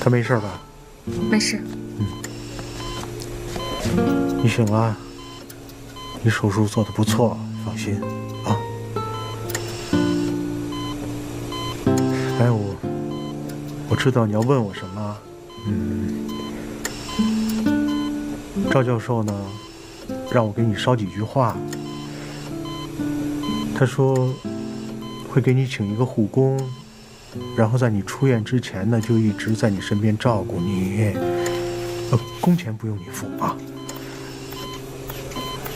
他没事吧？没事。你醒了，你手术做得不错，放心啊。哎，我知道你要问我什么。赵教授呢，让我给你捎几句话。他说会给你请一个护工，然后在你出院之前呢，就一直在你身边照顾你。工钱不用你付啊。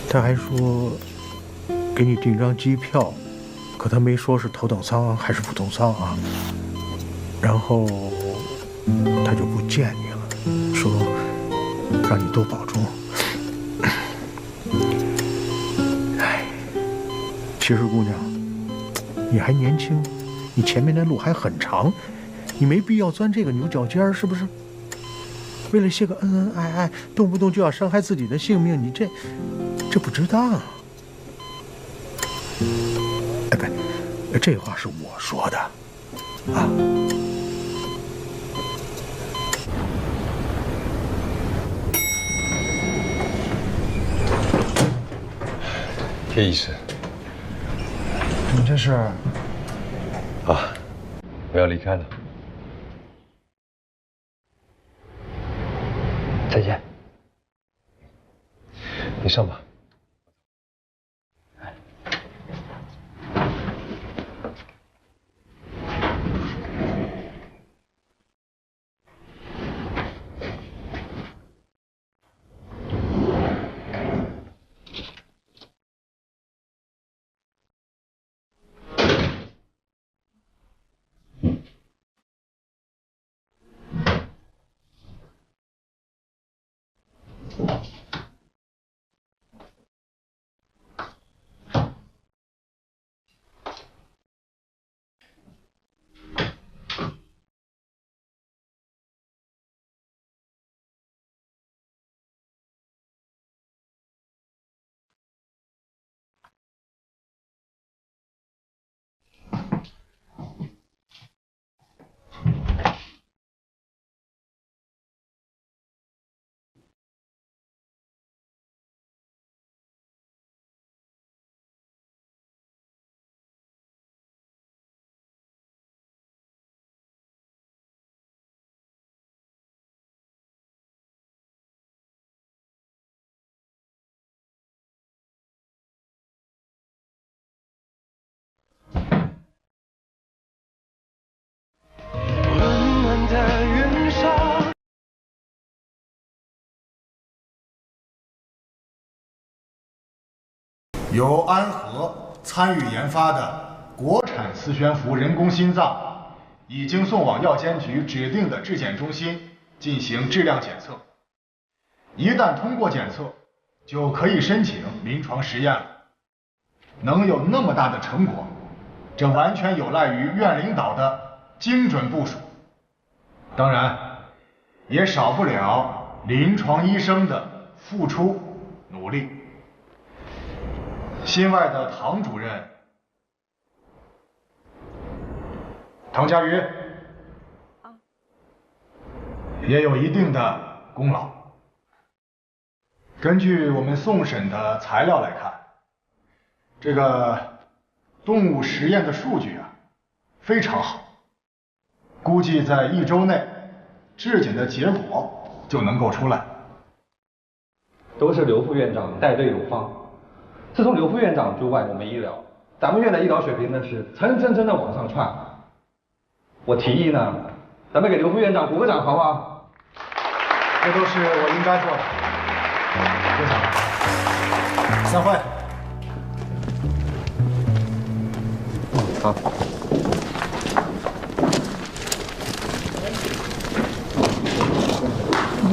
他还说给你订张机票，可他没说是头等舱还是普通舱啊。然后他就不见你了，说让你多保重。哎，其实姑娘，你还年轻，你前面的路还很长，你没必要钻这个牛角尖儿，是不是？为了些个恩恩爱爱，动不动就要伤害自己的性命，你这不值当。哎，不，这话是我说的，啊。叶医师，你这是？啊，我要离开了。再见。你上吧。由安和参与研发的国产磁悬浮人工心脏，已经送往药监局指定的质检中心进行质量检测。一旦通过检测，就可以申请临床实验了。能有那么大的成果，这完全有赖于院领导的精准部署，当然，也少不了临床医生的付出努力。心外的唐主任，唐佳瑜，也有一定的功劳。根据我们送审的材料来看，这个动物实验的数据啊，非常好，估计在1周内，质检的结果就能够出来。都是刘副院长带队有方。自从刘副院长驻外我们医疗，咱们院的医疗水平呢是层的往上窜。我提议呢，咱们给刘副院长鼓个掌，好不好？这都是我应该做的。不讲了，散会。好。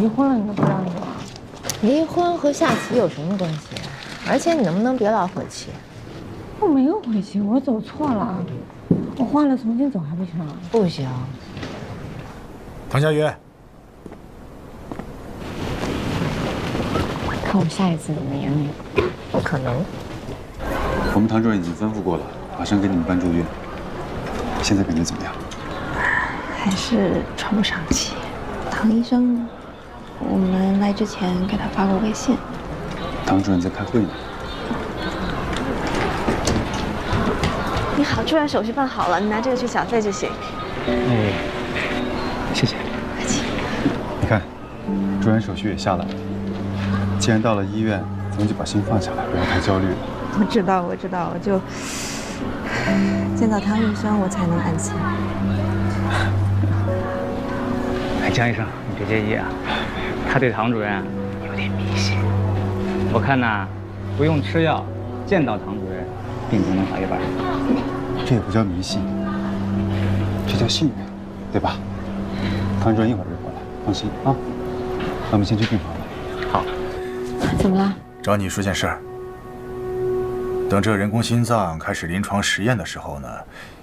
离婚了你都不让我？离婚和下棋有什么关系？而且你能不能别老回棋？我没有回棋，我走错了，我换了重新走还不行啊？不行。唐佳瑜，看我下一次怎么赢你。不可能。我们唐主任已经吩咐过了，马上给你们办住院。现在感觉怎么样？还是喘不上气。唐医生呢？我们来之前给他发过微信。唐主任在开会呢。你好，住院手续办好了，你拿这个去缴费就行。哎，谢谢。客气。你看，住院手续也下来了。既然到了医院，咱们就把心放下来，不要太焦虑了。我知道，我就见到唐医生，我才能安心。哎，江医生，你别介意啊，他对唐主任有点迷信。我看呐，不用吃药，见到唐主任，病情能好一半。这也不叫迷信，这叫信任，对吧？唐主任一会儿就过来，放心啊。那我们先去病房吧。好。怎么了？找你说件事儿。等这人工心脏开始临床实验的时候呢，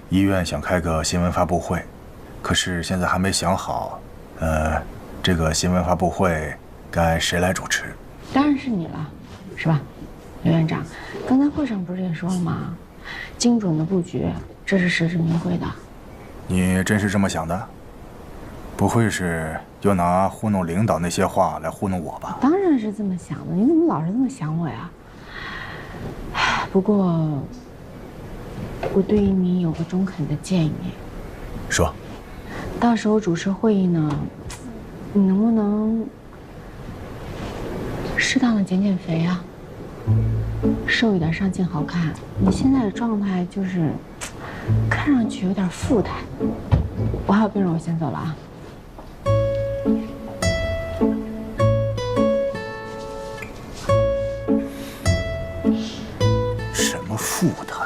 医院想开个新闻发布会，可是现在还没想好。这个新闻发布会该谁来主持？当然是你了，是吧，刘院长？刚才会上不是也说了吗？精准的布局，这是实至名归的。你真是这么想的？不会是又拿糊弄领导那些话来糊弄我吧？当然是这么想的，你怎么老是这么想我呀？不过，我对于你有个中肯的建议。说。到时候主持会议呢，你能不能适当的减肥啊？瘦一点上镜好看。你现在的状态就是看上去有点富态。我还有病人，我先走了啊。什么富态？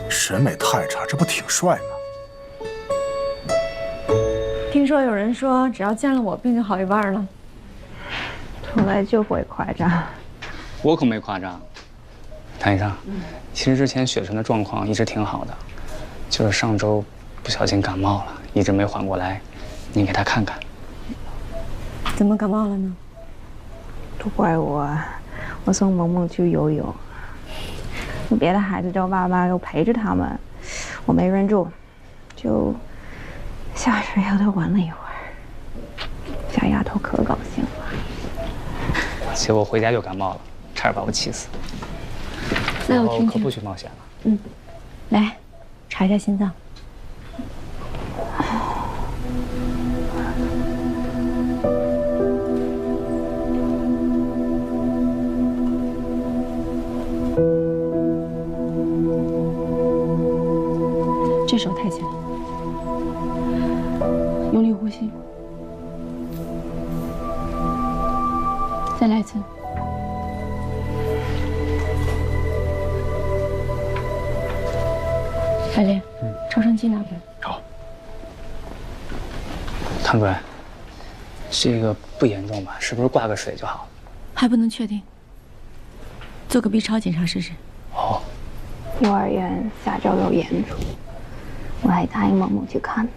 审美太差，这不挺帅吗？听说有人说，只要见了我，病就好一半了。出来就会夸张。我可没夸张。唐医生，其实之前雪晨的状况一直挺好的，就是上周不小心感冒了，一直没缓过来。您给他看看。怎么感冒了呢？都怪我，我送萌萌去游泳，别的孩子叫爸爸又陪着他们，我没忍住，就下水游的玩了一会儿。小丫头可高兴了，结果回家就感冒了，差点把我气死。那我听听。可不许冒险了。来，查一下心脏。这手抬起来，用力呼吸，再来一次。海莲，超声机拿过来。好。唐主任，这个不严重吧？是不是挂个水就好了？还不能确定，做个 B 超检查试试。哦。幼儿园下周有演出，我还答应萌萌去看呢。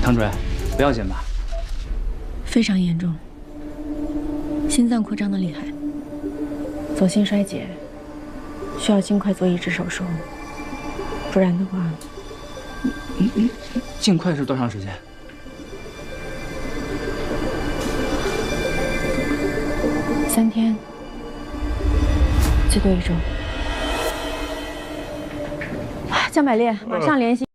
唐主任，不要紧吧？非常严重，心脏扩张的厉害，左心衰竭，需要尽快做移植手术，不然的话，尽快是多长时间？3天，最多1周。江百烈，马上联系。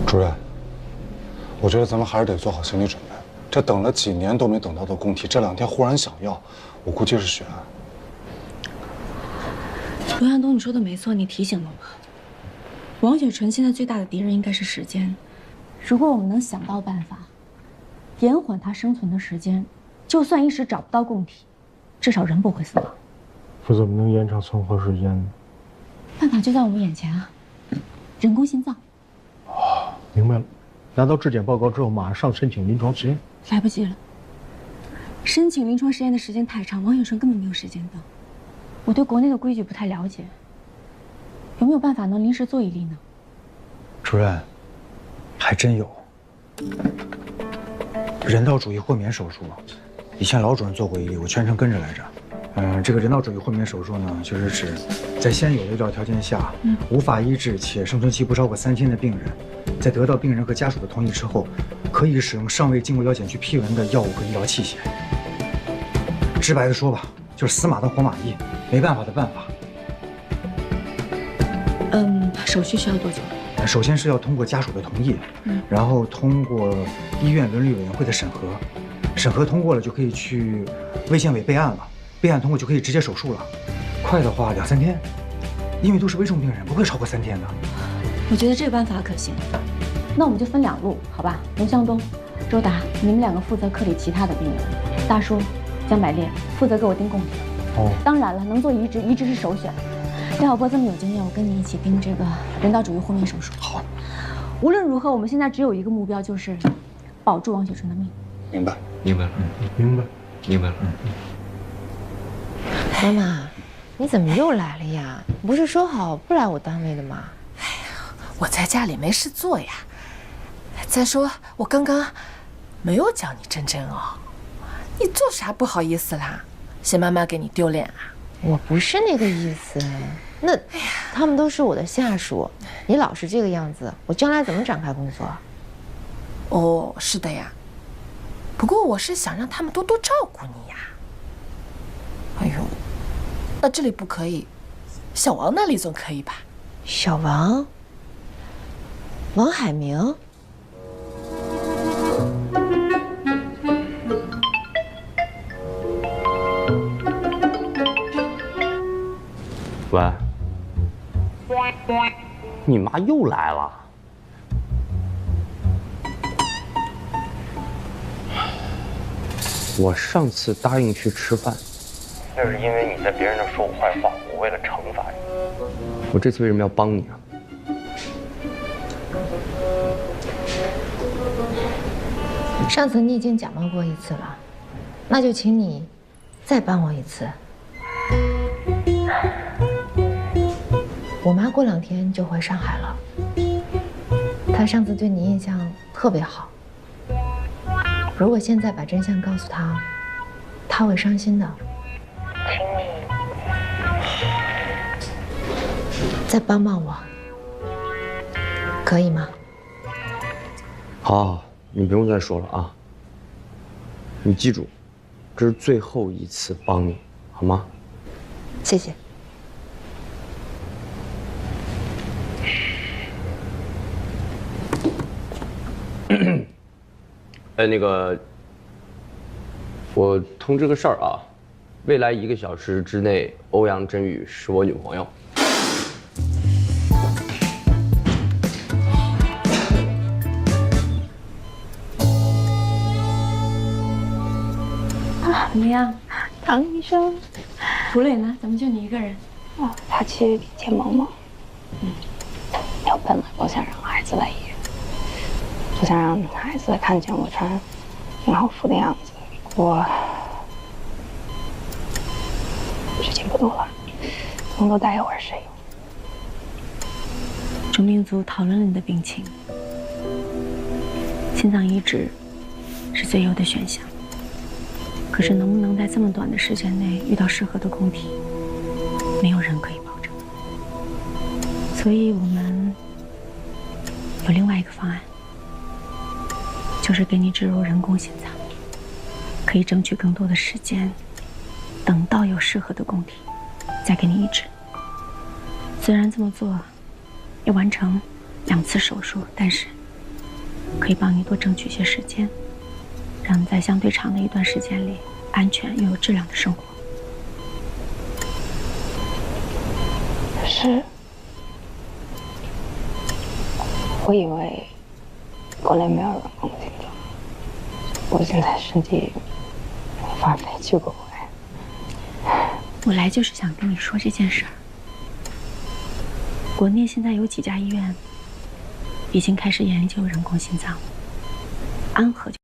主任，我觉得咱们还是得做好心理准备。这等了几年都没等到的供体，这2天忽然想要，我估计是血案。罗向东，你说的没错，你提醒了我。王雪纯现在最大的敌人应该是时间。如果我们能想到办法，延缓他生存的时间，就算一时找不到供体，至少人不会死亡。可怎么能延长存活时间呢？办法就在我们眼前啊，人工心脏。哦，明白了。拿到质检报告之后，马上申请临床实验。来不及了，申请临床实验的时间太长，王雪纯根本没有时间等。我对国内的规矩不太了解，有没有办法能临时做一例呢？主任，还真有。人道主义豁免手术，以前老主任做过一例，我全程跟着来着。这个人道主义豁免手术呢，就是指在现有的医疗条件下，无法医治且生存期不超过3天的病人，在得到病人和家属的同意之后，可以使用尚未经过药检局批文的药物和医疗器械。直白的说吧，就是死马当活马医，没办法的办法。手续需要多久？首先是要通过家属的同意，然后通过医院伦理委员会的审核，审核通过了就可以去卫健委备案了，备案通过就可以直接手术了。快的话2、3天，因为都是危重病人，不会超过3天的。我觉得这个办法可行，那我们就分2路，好吧？龙向东、周达，你们2个负责科里其他的病人，大叔、江百烈负责给我盯供体。哦，当然了，能做移植，移植是首选。廖晓波这么有经验，我跟你一起盯这个人道主义豁免手术。好。无论如何，我们现在只有一个目标，就是保住王雪纯的命。明白，明白了，明白，明白了。妈妈，你怎么又来了呀？不是说好不来我单位的吗？哎呀，我在家里没事做呀。再说我刚刚没有叫你珍珍哦，你做啥不好意思啦？嫌妈妈给你丢脸啊？我不是那个意思。那，哎呀，他们都是我的下属，你老是这个样子，我将来怎么展开工作？哦，是的呀。不过我是想让他们多多照顾你呀。哎呦，那这里不可以，小王那里总可以吧？小王？王海明？喂，你妈又来了。我上次答应去吃饭，那是因为你在别人那说我坏话，我为了惩罚你。我这次为什么要帮你啊？上次你已经假冒过1次了，那就请你再帮我1次。我妈过2天就回上海了，她上次对你印象特别好。如果现在把真相告诉她，她会伤心的。请你再帮帮我，可以吗？好，你不用再说了啊。你记住，这是最后一次帮你，好吗？谢谢。那个，我通知个事儿啊，未来1个小时之内，欧阳真宇是我女朋友。怎么样，唐医生？涂磊呢？怎么就你一个人？哦，他去见萌萌。我本来不想让孩子来医院，不想让孩子看见我穿婴儿服的样子。我时间不多了，能多待一会儿是有。主命组讨论了你的病情，心脏移植是最优的选项。可是能不能在这么短的时间内遇到适合的供体，没有人可以保证。所以我们有另外一个方案，就是给你植入人工心脏，可以争取更多的时间，等到有适合的供体，再给你移植。虽然这么做要完成2次手术，但是可以帮你多争取些时间，让你在相对长的一段时间里安全又有质量的生活。可是，我以为国内没有人工心脏，我现在身体无法飞去国外。我来就是想跟你说这件事儿。国内现在有几家医院已经开始研究人工心脏了，安和就。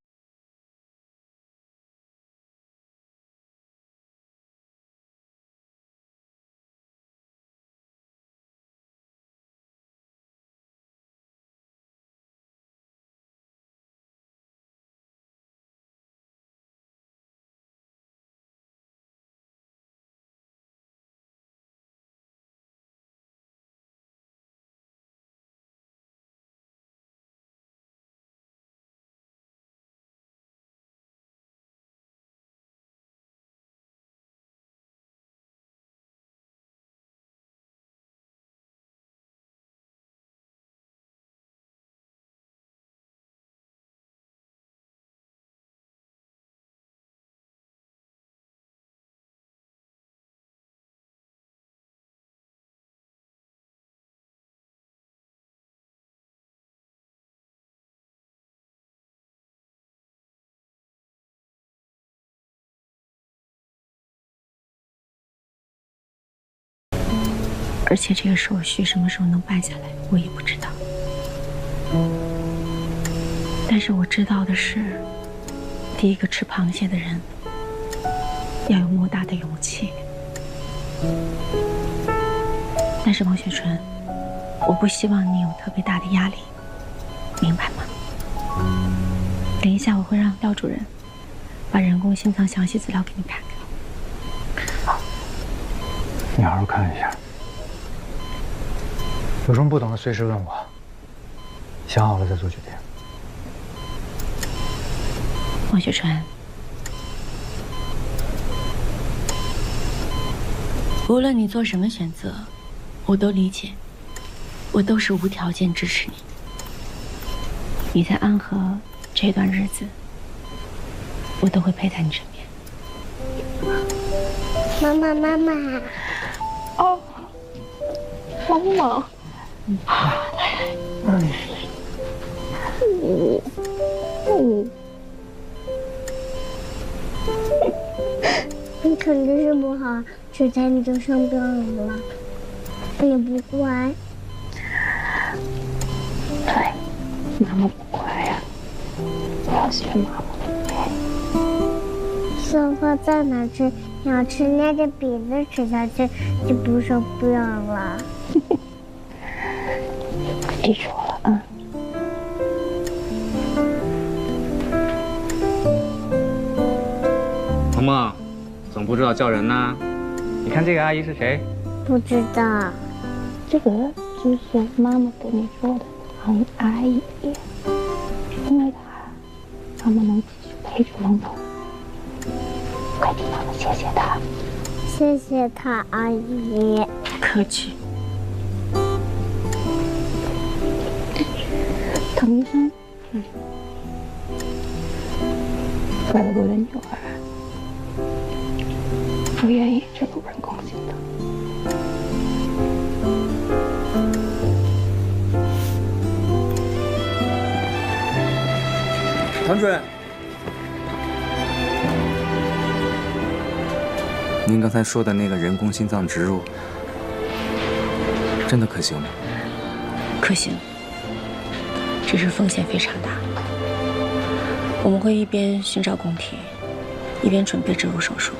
而且这个手续什么时候能办下来，我也不知道。但是我知道的是，第一个吃螃蟹的人要有莫大的勇气。但是王雪纯，我不希望你有特别大的压力，明白吗？等一下我会让廖主任把人工心脏详细资料给你看看。你好好看一下。有什么不懂的，随时问我。想好了再做决定。王雪纯，无论你做什么选择，我都理解，我都是无条件支持你。你在安和这段日子，我都会陪在你身边。妈妈，妈妈，哦，萌萌。你肯定是不好，这才你就生病了，你不乖。对，妈妈不乖呀，我要学妈妈。说话在哪吃，想吃捏着鼻子吃下去，就不说不要了。记住了啊。萌萌，总不知道叫人呢？你看这个阿姨是谁？不知道。这个就是妈妈跟你说的唐阿姨，因为她，妈妈能继续陪着萌萌。快替妈妈谢谢她。谢谢她，阿姨。不客气。唐医生，为了我的女儿，我愿意这路人工心脏。唐主任，您刚才说的那个人工心脏植入，真的可行吗？可行。只是风险非常大。我们会一边寻找供体，一边准备植入手术，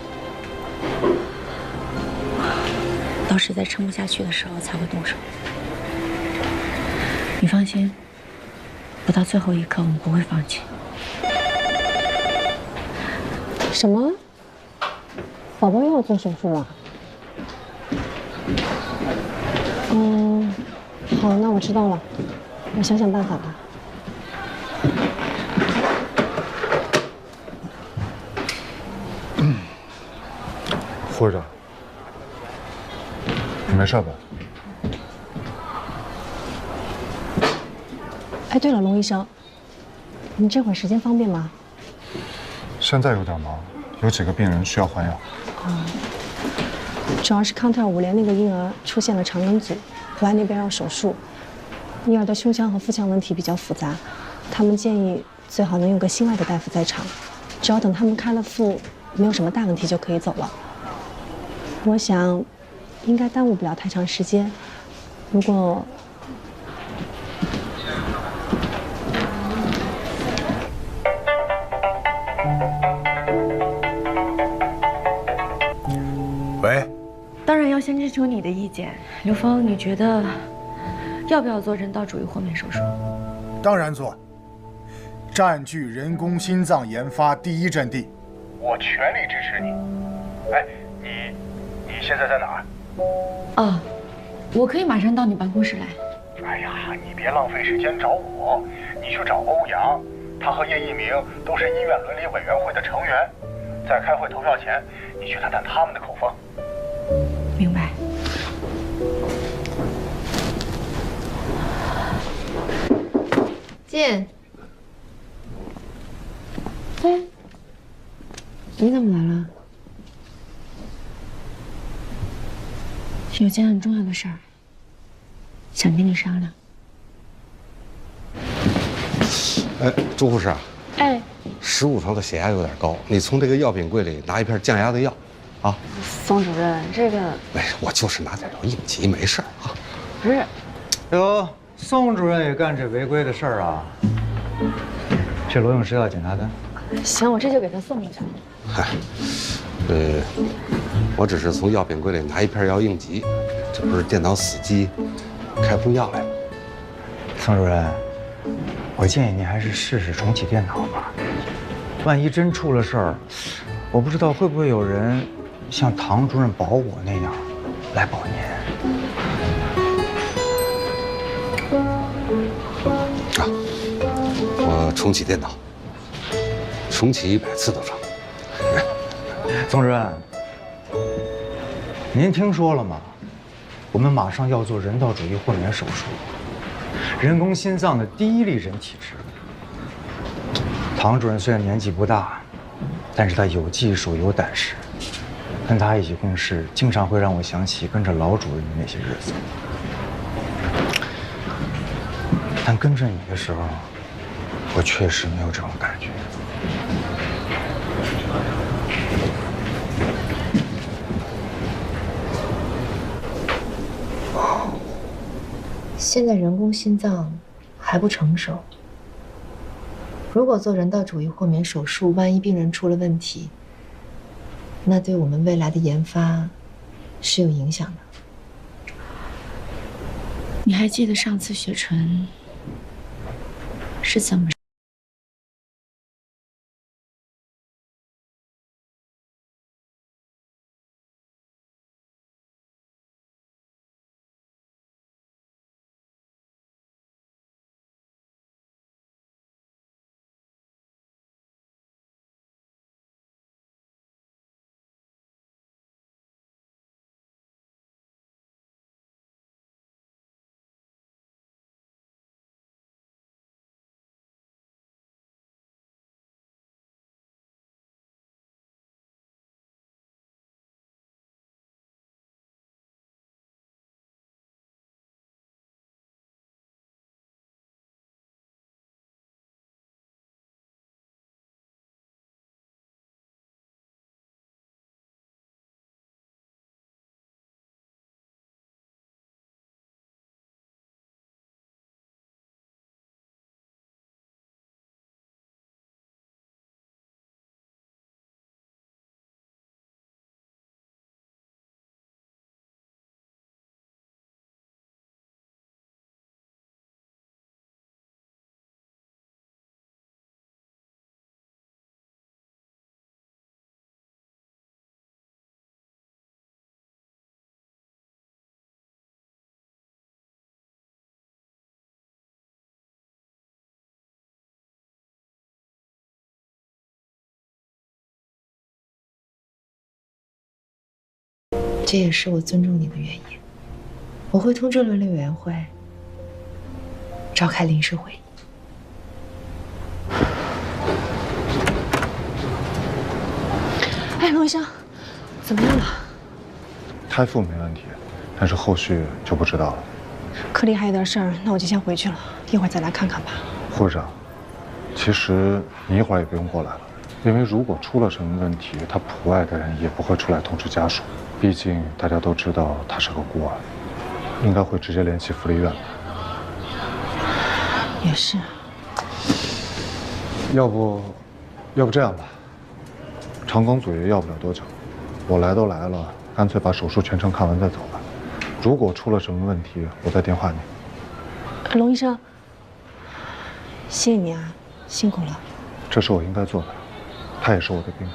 到实在撑不下去的时候才会动手。你放心，不到最后一刻我们不会放弃。什么？宝宝又要做手术了？好，那我知道了，我想想办法吧。护士长，你没事吧？哎，对了，龙医生，你这会儿时间方便吗？现在有点忙，有几个病人需要换药。主要是康特尔5连那个婴儿出现了肠梗阻，国外那边要手术。婴儿的胸腔和腹腔问题比较复杂，他们建议最好能有个心外的大夫在场，只要等他们开了腹，没有什么大问题就可以走了。我想，应该耽误不了太长时间。如果喂，当然要先征求你的意见，刘峰，你觉得要不要做人道主义豁免手术？当然做，占据人工心脏研发第一阵地，我全力支持你。哎，你现在在哪儿？哦，我可以马上到你办公室来。哎呀，你别浪费时间找我，你去找欧阳，他和叶一鸣都是医院伦理委员会的成员，在开会投票前，你去探探他们的口风。明白。进。哎，你怎么来了？有件很重要的事儿，想跟你商量。哎，朱护士，哎，15床的血压有点高，你从这个药品柜里拿一片降压的药，啊。宋主任，这个没事，我就是拿点药应急，没事啊。不是。哟，宋主任也干这违规的事儿啊？这罗永石要检查单。行，我这就给他送过去。嗨，我只是从药品柜里拿一片药应急，这不是电脑死机，开封药来了。宋主任，我建议您还是试试重启电脑吧。万一真出了事儿，我不知道会不会有人像唐主任保我那样来保您。啊，我重启电脑，重启100次都成。宋主任，您听说了吗？我们马上要做人道主义豁免手术，人工心脏的第一例人体植入。唐主任虽然年纪不大，但是他有技术有胆识，跟他一起共事，经常会让我想起跟着老主任的那些日子。但跟着你的时候，我确实没有这种感觉。现在人工心脏还不成熟，如果做人道主义豁免手术，万一病人出了问题，那对我们未来的研发是有影响的。你还记得上次雪纯是怎么？这也是我尊重你的原因。我会通知伦理委员会召开临时会议。龙医生，怎么样了？胎腹没问题，但是后续就不知道了。科里还有点事儿，那我就先回去了，一会儿再来看看吧。护士长，其实你一会儿也不用过来了，因为如果出了什么问题，他普外的人也不会出来通知家属，毕竟大家都知道他是个孤儿，应该会直接联系福利院吧。也是。要不这样吧，长庚组也要不了多久，我来都来了，干脆把手术全程看完再走吧。如果出了什么问题，我再电话你。龙医生，谢谢你啊，辛苦了。这是我应该做的，他也是我的病人。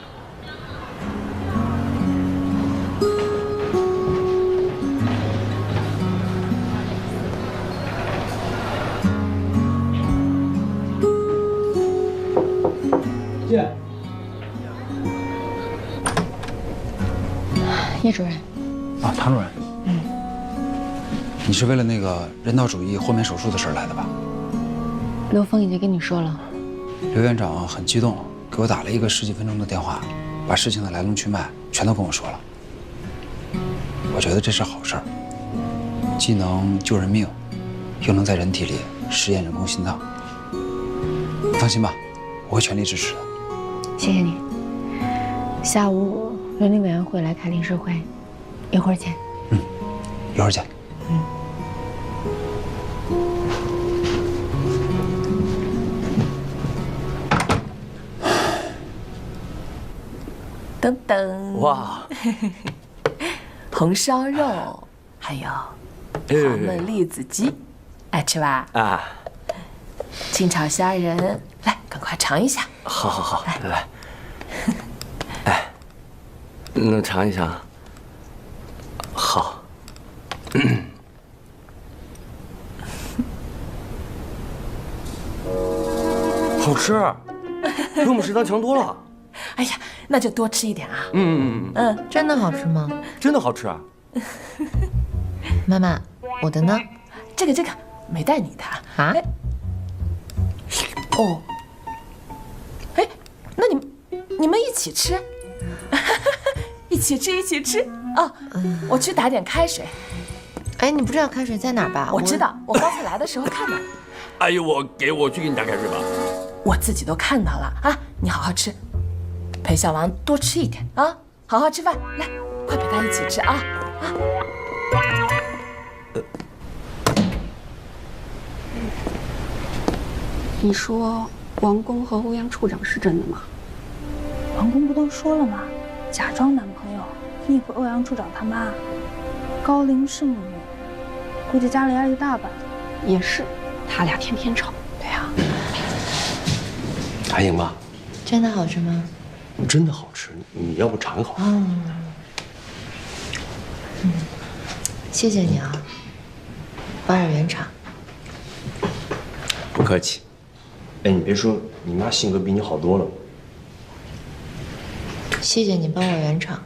叶主任。啊，唐主任。你是为了那个人道主义豁免手术的事来的吧？刘峰已经跟你说了。刘院长很激动，给我打了一个10几分钟的电话，把事情的来龙去脉全都跟我说了。我觉得这是好事儿，既能救人命，又能在人体里实验人工心脏。你放心吧，我会全力支持的。谢谢你。下午伦理委员会来开临时会，一会儿见。一会儿见。等等，哇，红烧肉，还有糖焖栗子鸡，爱吃吧？啊，清炒虾仁，来，赶快尝一下。好好好，来，哎，能尝一尝？好。好吃，比我们食堂强多了。哎呀，那就多吃一点啊。真的好吃吗？真的好吃啊。妈妈，我的呢？这个没带你的啊？哦，哎，那你们一起吃，一起吃哦。我去打点开水。哎，你不知道开水在哪儿吧？我知道，我刚才来的时候看到。哎呦，我去给你打开水吧。我自己都看到了啊！你好好吃，陪小王多吃一点啊！好好吃饭，来，快陪他一起吃啊！你说王工和欧阳处长是真的吗？王工不都说了吗？假装男朋友，逆回欧阳处长他妈，高龄剩女，估计家里压力大吧。也是，他俩天天吵。对呀。还行吧？真的好吃吗？真的好吃，你要不尝一口？谢谢你啊，帮我圆场。不客气。哎，你别说，你妈性格比你好多了。谢谢你帮我圆场。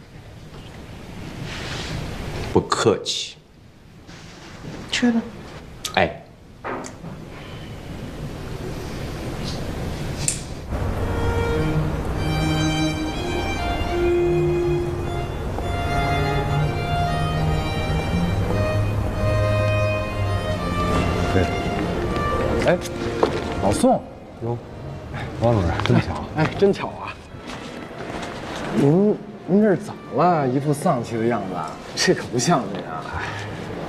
不客气。吃吧。哎。哎，老宋，哟，王主任，真巧，哎，真巧啊！您这是怎么了？一副丧气的样子，这可不像您啊！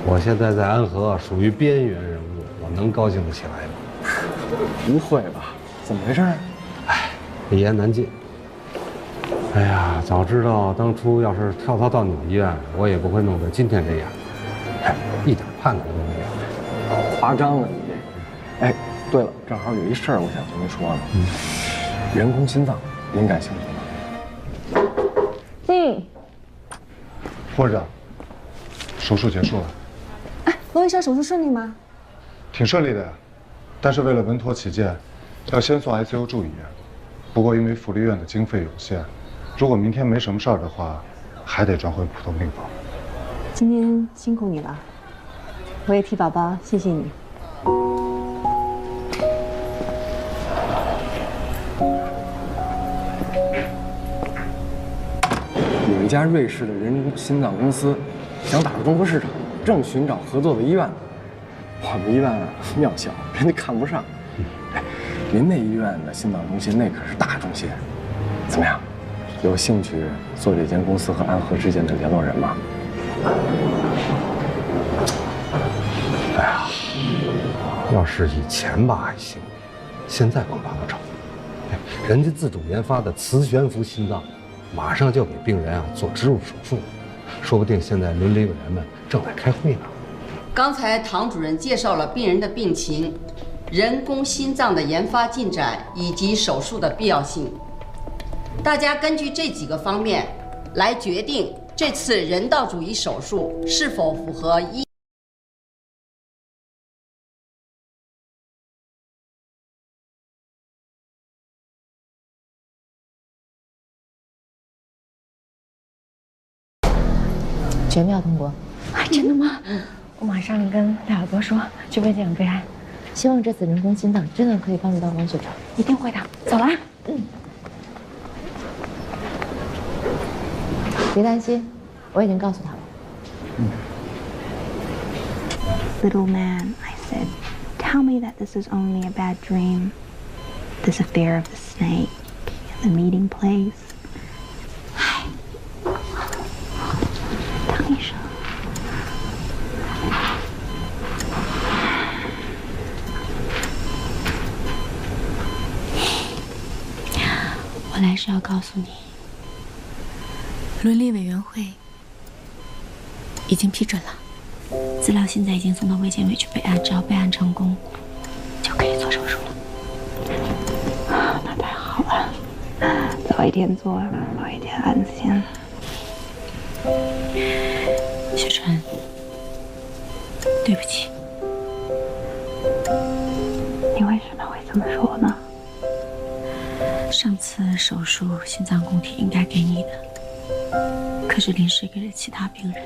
我现在在安和属于边缘人物，我能高兴得起来吗？不会吧？怎么回事？哎，一言难尽。哎呀，早知道当初要是跳槽到你们医院，我也不会弄得今天这样。哎，一点盼头都没有。夸张了你这。哎，对了，正好有一事儿我想跟您说呢。人工心脏，您感兴趣吗？护士长，手术结束了。哎，罗医生手术顺利吗？挺顺利的呀，但是为了稳妥起见，要先送 ICU 住1夜。不过因为福利院的经费有限，如果明天没什么事儿的话，还得转回普通病房。今天辛苦你了，我也替宝宝谢谢你。家瑞士的人工心脏公司想打入中国市场，正寻找合作的医院呢。我们医院庙小，人家看不上。哎，您那医院的心脏中心那可是大中心，怎么样？有兴趣做这间公司和安和之间的联络人吗？哎呀，要是以前吧还行，现在恐怕不成。哎，人家自主研发的磁悬浮心脏，马上就给病人做植入手术，说不定现在伦理委员们正在开会呢。刚才唐主任介绍了病人的病情、人工心脏的研发进展以及手术的必要性。大家根据这几个方面来决定这次人道主义手术是否符合医。全票通过。啊，真的吗？我马上跟大耳哥说，去慰藉备案。希望这次人工心脏真的可以帮助到王学长，一定会的。走了。别担心，我已经告诉他了。Little man, I said, tell me that this is only a bad dream. This affair of the snake and the meeting place. 唐医生，我来是要告诉你，伦理委员会已经批准了，资料现在已经送到卫健委去备案，只要备案成功，就可以做手术了。那太好了，早一点做，早一点安心。雪川，对不起。你为什么会这么说呢？上次手术心脏供体应该给你的，可是临时给了其他病人，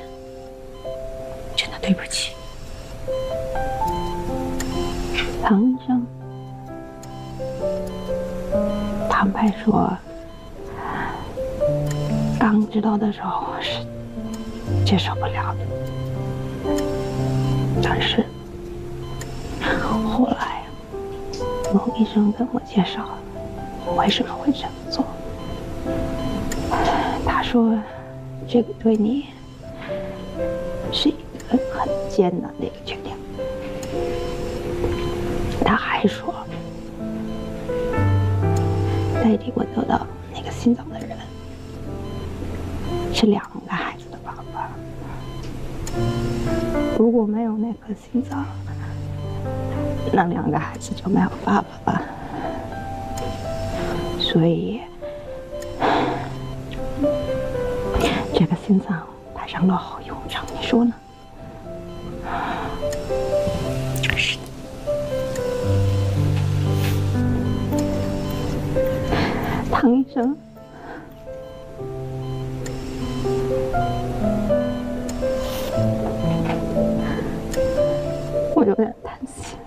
真的对不起。唐医生，坦白说，刚知道的时候我是接受不了的，但是后来某医生跟我介绍了为什么会这么做。他说这个对你是一个很艰难的一个决定。他还说代替我得到那个心脏的人是2个孩子的爸爸。如果没有那颗心脏，那2个孩子就没有爸爸了。所以，这个心脏派上了好用场，你说呢？是的。唐医生，我有点担心。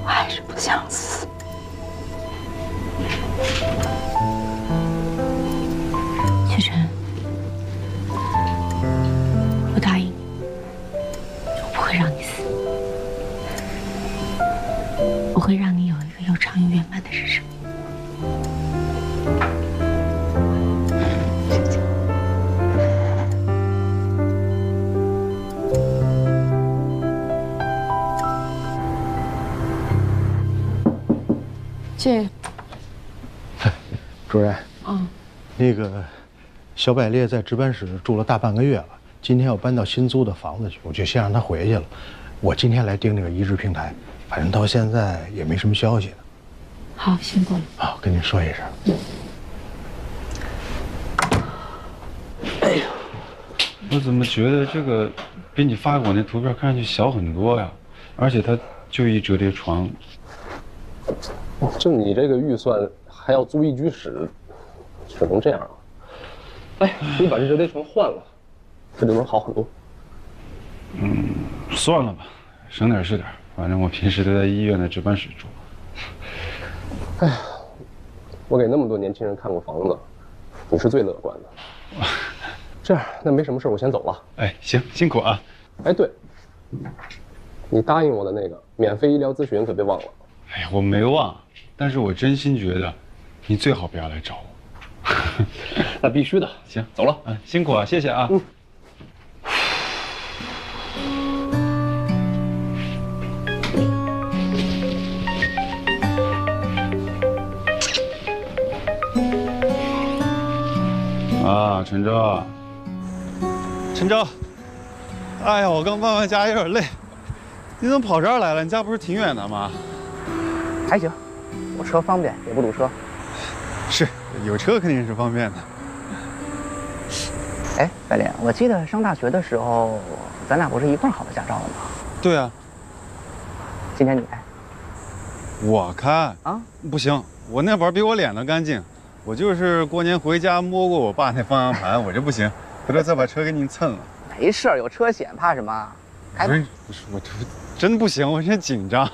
我还是不想死。雪晨，我答应你，我不会让你死，我会让你有一个又长又圆满的人生。这，主任，那个小百列在值班室住了大半个月了，今天要搬到新租的房子去，我就先让他回去了。我今天来盯这个移植平台，反正到现在也没什么消息呢。好，辛苦了。好，跟您说一声。哎呦，我怎么觉得这个比你发给我那图片看上去小很多呀？而且它就一折叠床。就你这个预算还要租一居室，只能这样了。哎，你把这折叠床换了，这就能好很多。算了吧，省点是点，反正我平时都在医院的值班室住。哎呀，我给那么多年轻人看过房子，你是最乐观的。这样，那没什么事，我先走了。哎，行，辛苦啊。哎，对，你答应我的那个免费医疗咨询可别忘了。哎呀，我没忘，但是我真心觉得，你最好不要来找我。那必须的。行，走了。辛苦啊，谢谢啊。啊，陈舟，陈舟，哎呀，我刚搬完家有点累，你怎么跑这儿来了？你家不是挺远的吗？还行，我车方便，也不堵车。是，有车肯定是方便的。哎，白莲，我记得上大学的时候，咱俩不是一块儿考的驾照的吗？对啊。今天你开？我开啊？不行，我那玩比我脸都干净。我就是过年回家摸过我爸那方向盘，我这不行，回头再把车给你蹭了。没事，有车险，怕什么？开吧。不是，我真不行，我现在紧张。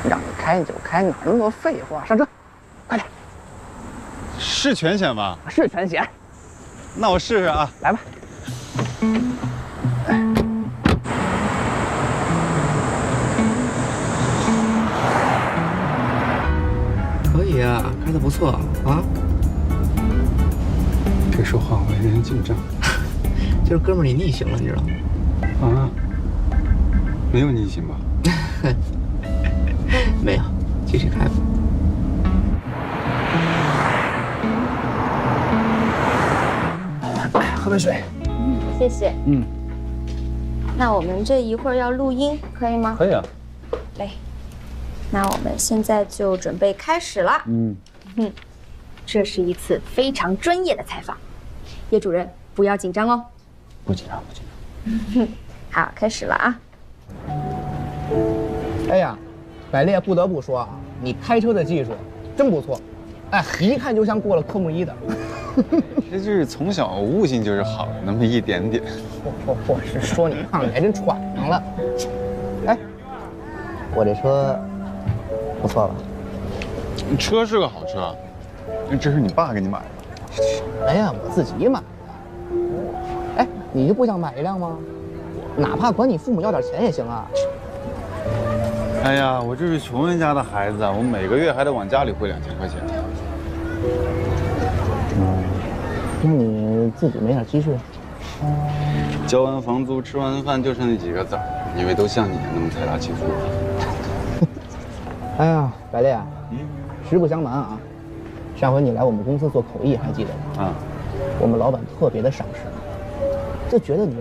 让你开你就开，哪那么多废话？上车，快点。是全险吧？是全险。那我试试啊，来吧。可以啊，开得不错啊。别说话，我有点紧张。今儿哥们儿你逆行了，你知道吗？啊？没有逆行吧？没有，继续开吧。喝杯水。谢谢。那我们这一会儿要录音，可以吗？可以啊。来，那我们现在就准备开始了。这是一次非常专业的采访，叶主任不要紧张哦。不紧张，不紧张。好，开始了啊。哎呀，百烈不得不说啊，你开车的技术真不错，哎，一看就像过了科目1的。这就是从小悟性就是好了那么一点点。嚯，是说你胖，你还真喘上了。哎，我这车不错吧？车是个好车，这是你爸给你买的。哎呀，我自己买的。哎，你就不想买一辆吗？哪怕管你父母要点钱也行啊。哎呀，我这是穷人家的孩子，我每个月还得往家里汇2000块钱。那你自己没点积蓄？交完房租，吃完饭就剩那几个子儿，以为都像你那么财大气粗。哎呀，白烈，实不相瞒啊，上回你来我们公司做口译还记得吗？啊，我们老板特别的赏识，就觉得你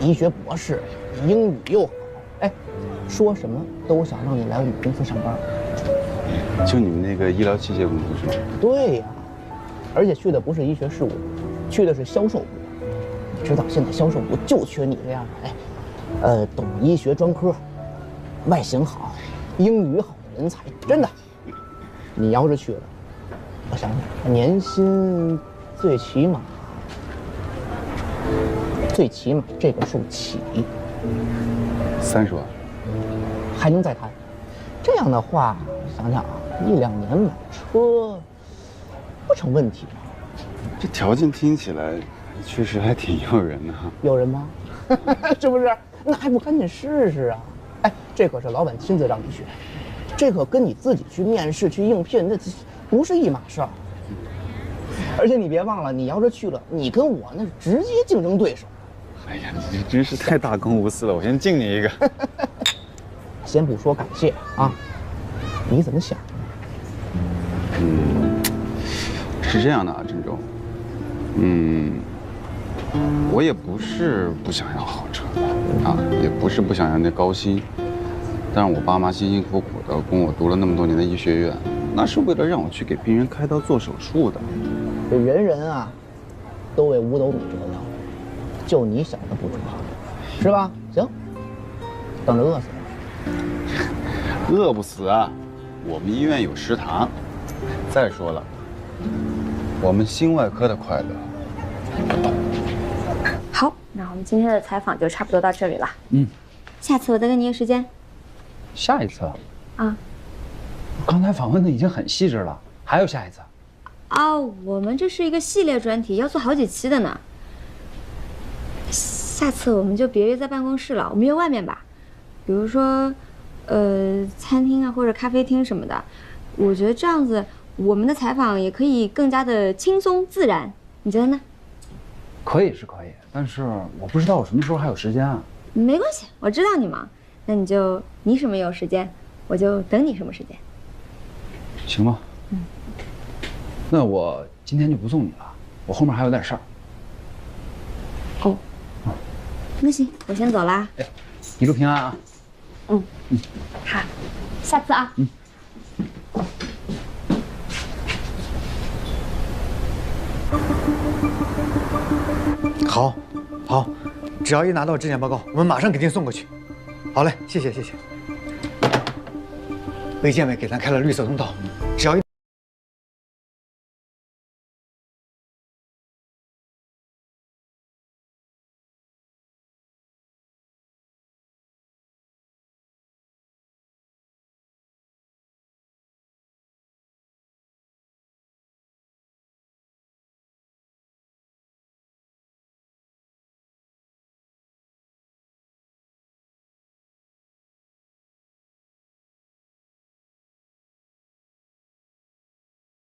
医学博士，英语又好，说什么都想让你来我们公司上班。就你们那个医疗器械公司是吗？对呀，而且去的不是医学事务部，去的是销售部。你知道现在销售部就缺你这样的，懂医学专科，外形好，英语好的人才，真的。你要是去了，我想想，年薪最起码这个数起30万，还能再谈。这样的话，想想啊，1、2年买车不成问题。这条件听起来确实还挺诱人的哈。诱人吗？是不是？那还不赶紧试试啊？这可是老板亲自让你学，这可跟你自己去面试去应聘那不是一码事儿。而且你别忘了，你要是去了，你跟我那是直接竞争对手。哎呀，你这真是太大公无私了，我先敬你一个。先不说感谢啊，你怎么想？是这样的啊，郑州。我也不是不想要好车啊，也不是不想要那高薪，但是我爸妈辛辛苦苦的供我读了那么多年的医学院，那是为了让我去给病人开刀做手术的。这人人啊，都为五斗米折腰，就你想的不知道，是吧？行，等着饿死。饿不死啊，我们医院有食堂。再说了，我们心外科的快乐不懂。好，那我们今天的采访就差不多到这里了。嗯，下次我再跟你约时间。下一次啊？刚才访问的已经很细致了，还有下一次？啊，我们这是一个系列专题，要做好几期的呢。下次我们就别约在办公室了，我们约外面吧，比如说，餐厅啊或者咖啡厅什么的。我觉得这样子，我们的采访也可以更加的轻松自然，你觉得呢？可以是可以，但是我不知道我什么时候还有时间啊。没关系，我知道你忙，那你什么有时间，我就等你什么时间。行吧。那我今天就不送你了，我后面还有点事儿。哦。那行，我先走啦。哎，一路平安啊。好，下次啊。好，好，只要一拿到质检报告，我们马上给您送过去。好嘞，谢谢谢谢。卫健委给咱开了绿色通道，只要一。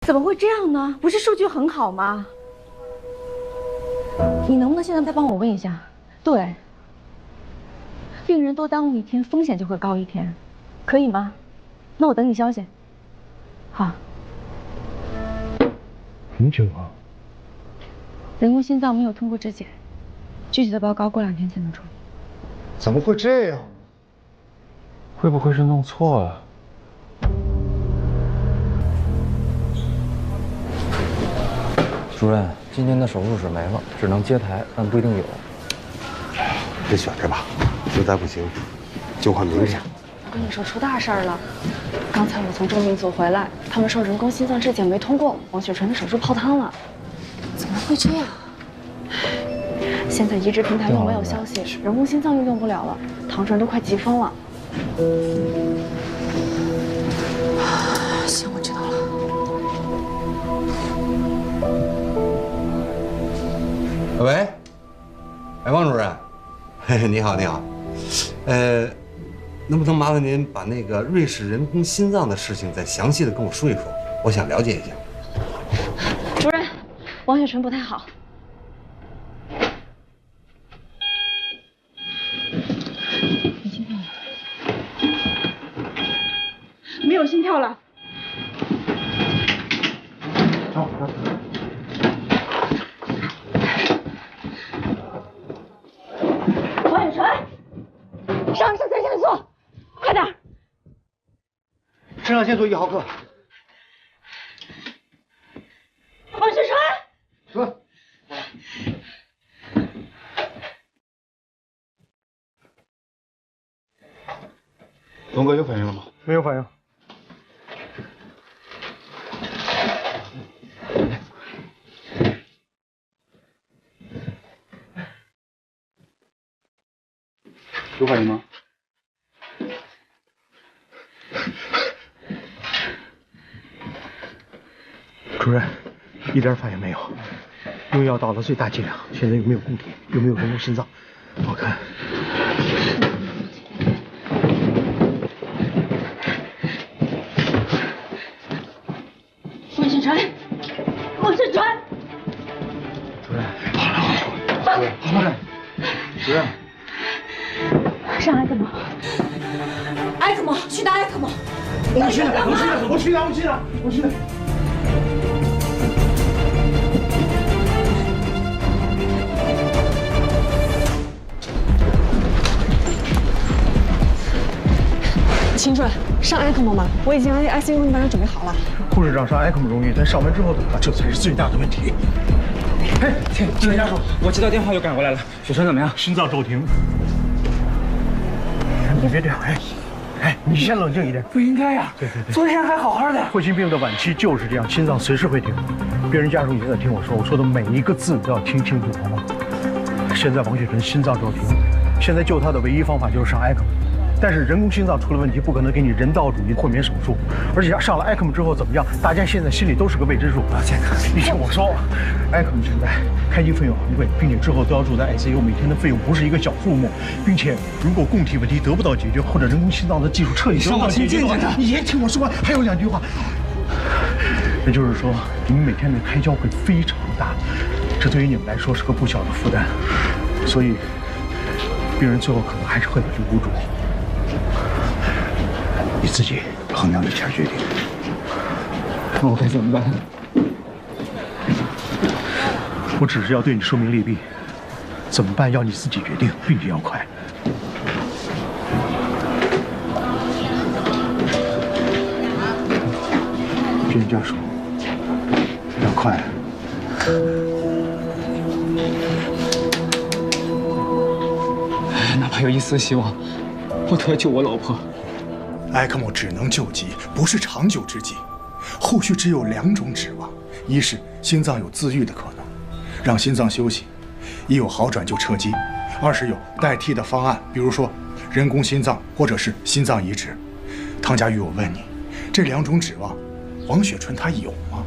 怎么会这样呢？不是数据很好吗？你能不能现在再帮我问一下？对，病人多耽误一天，风险就会高一天，可以吗？那我等你消息。好。什么情况？人工心脏没有通过质检，具体的报告过2天才能出。怎么会这样？会不会是弄错了？主任，今天的手术室没了，只能接台，但不一定有。别选这吧，实在不行就换明天。我跟你说出大事儿了，刚才我从重病组回来，他们说人工心脏质检没通过，王雪纯的手术泡汤了。怎么会这样？现在移植平台又没有消息，人工心脏又用不了了，唐主任都快急疯了。行，我知道了。喂，哎，王主任，嘿嘿，你好，你好，能不能麻烦您把那个瑞士人工心脏的事情再详细的跟我说一说？我想了解一下。主任，王雪纯不太好。没有心跳了。王雪纯，上肾上腺素，快点！肾上腺素1毫克。王雪纯，说。龙哥有反应了吗？没有反应。有反应吗？主任，一点反应没有。用药到了最大剂量，现在有没有固体？有没有人工心脏？我看。王雪纯，王雪纯。主任，好了，主任，主任。上埃克莫，埃克莫，去拿埃克莫。我去哪？秦主任，上埃克莫吗？我已经让ICU那边人准备好了。护士长上埃克莫容易，但上完之后怎么办？这才是最大的问题。哎，病人家属，我接到电话又赶过来了。雪纯怎么样？心脏骤停。你别这样，哎，你先冷静一点。不应该呀。对。昨天还好好的。霍心病的晚期就是这样，心脏随时会停。病人家属已经在听我说的每一个字都要听清楚，好吗？现在王雪纯心脏骤停，现在救她的唯一方法就是上埃克莫。但是人工心脏出了问题，不可能给你人道主义豁免手术，而且上了 ECMO 之后怎么样，大家现在心里都是个未知数。健康，你听我说，ECMO 现在开机费用昂贵，并且之后都要住在 ICU， 每天的费用不是一个小数目，并且如果供体问题得不到解决，或者人工心脏的技术彻底得不到解决的话，你先听我说完，还有2句话。也就是说，你们每天的开销会非常大，这对于你们来说是个不小的负担，所以病人最后可能还是会把这无主。你自己衡量一下决定。那我该怎么办？我只是要对你说明利弊，怎么办要你自己决定，并且要快。病人家属要快。哪怕有一丝希望，我都要救我老婆。ECMO 只能救急，不是长久之计。后续只有2种指望：一是心脏有自愈的可能，让心脏休息，一有好转就撤机；二是有代替的方案，比如说人工心脏或者是心脏移植。汤佳玉，我问你，这2种指望，王雪纯她有吗？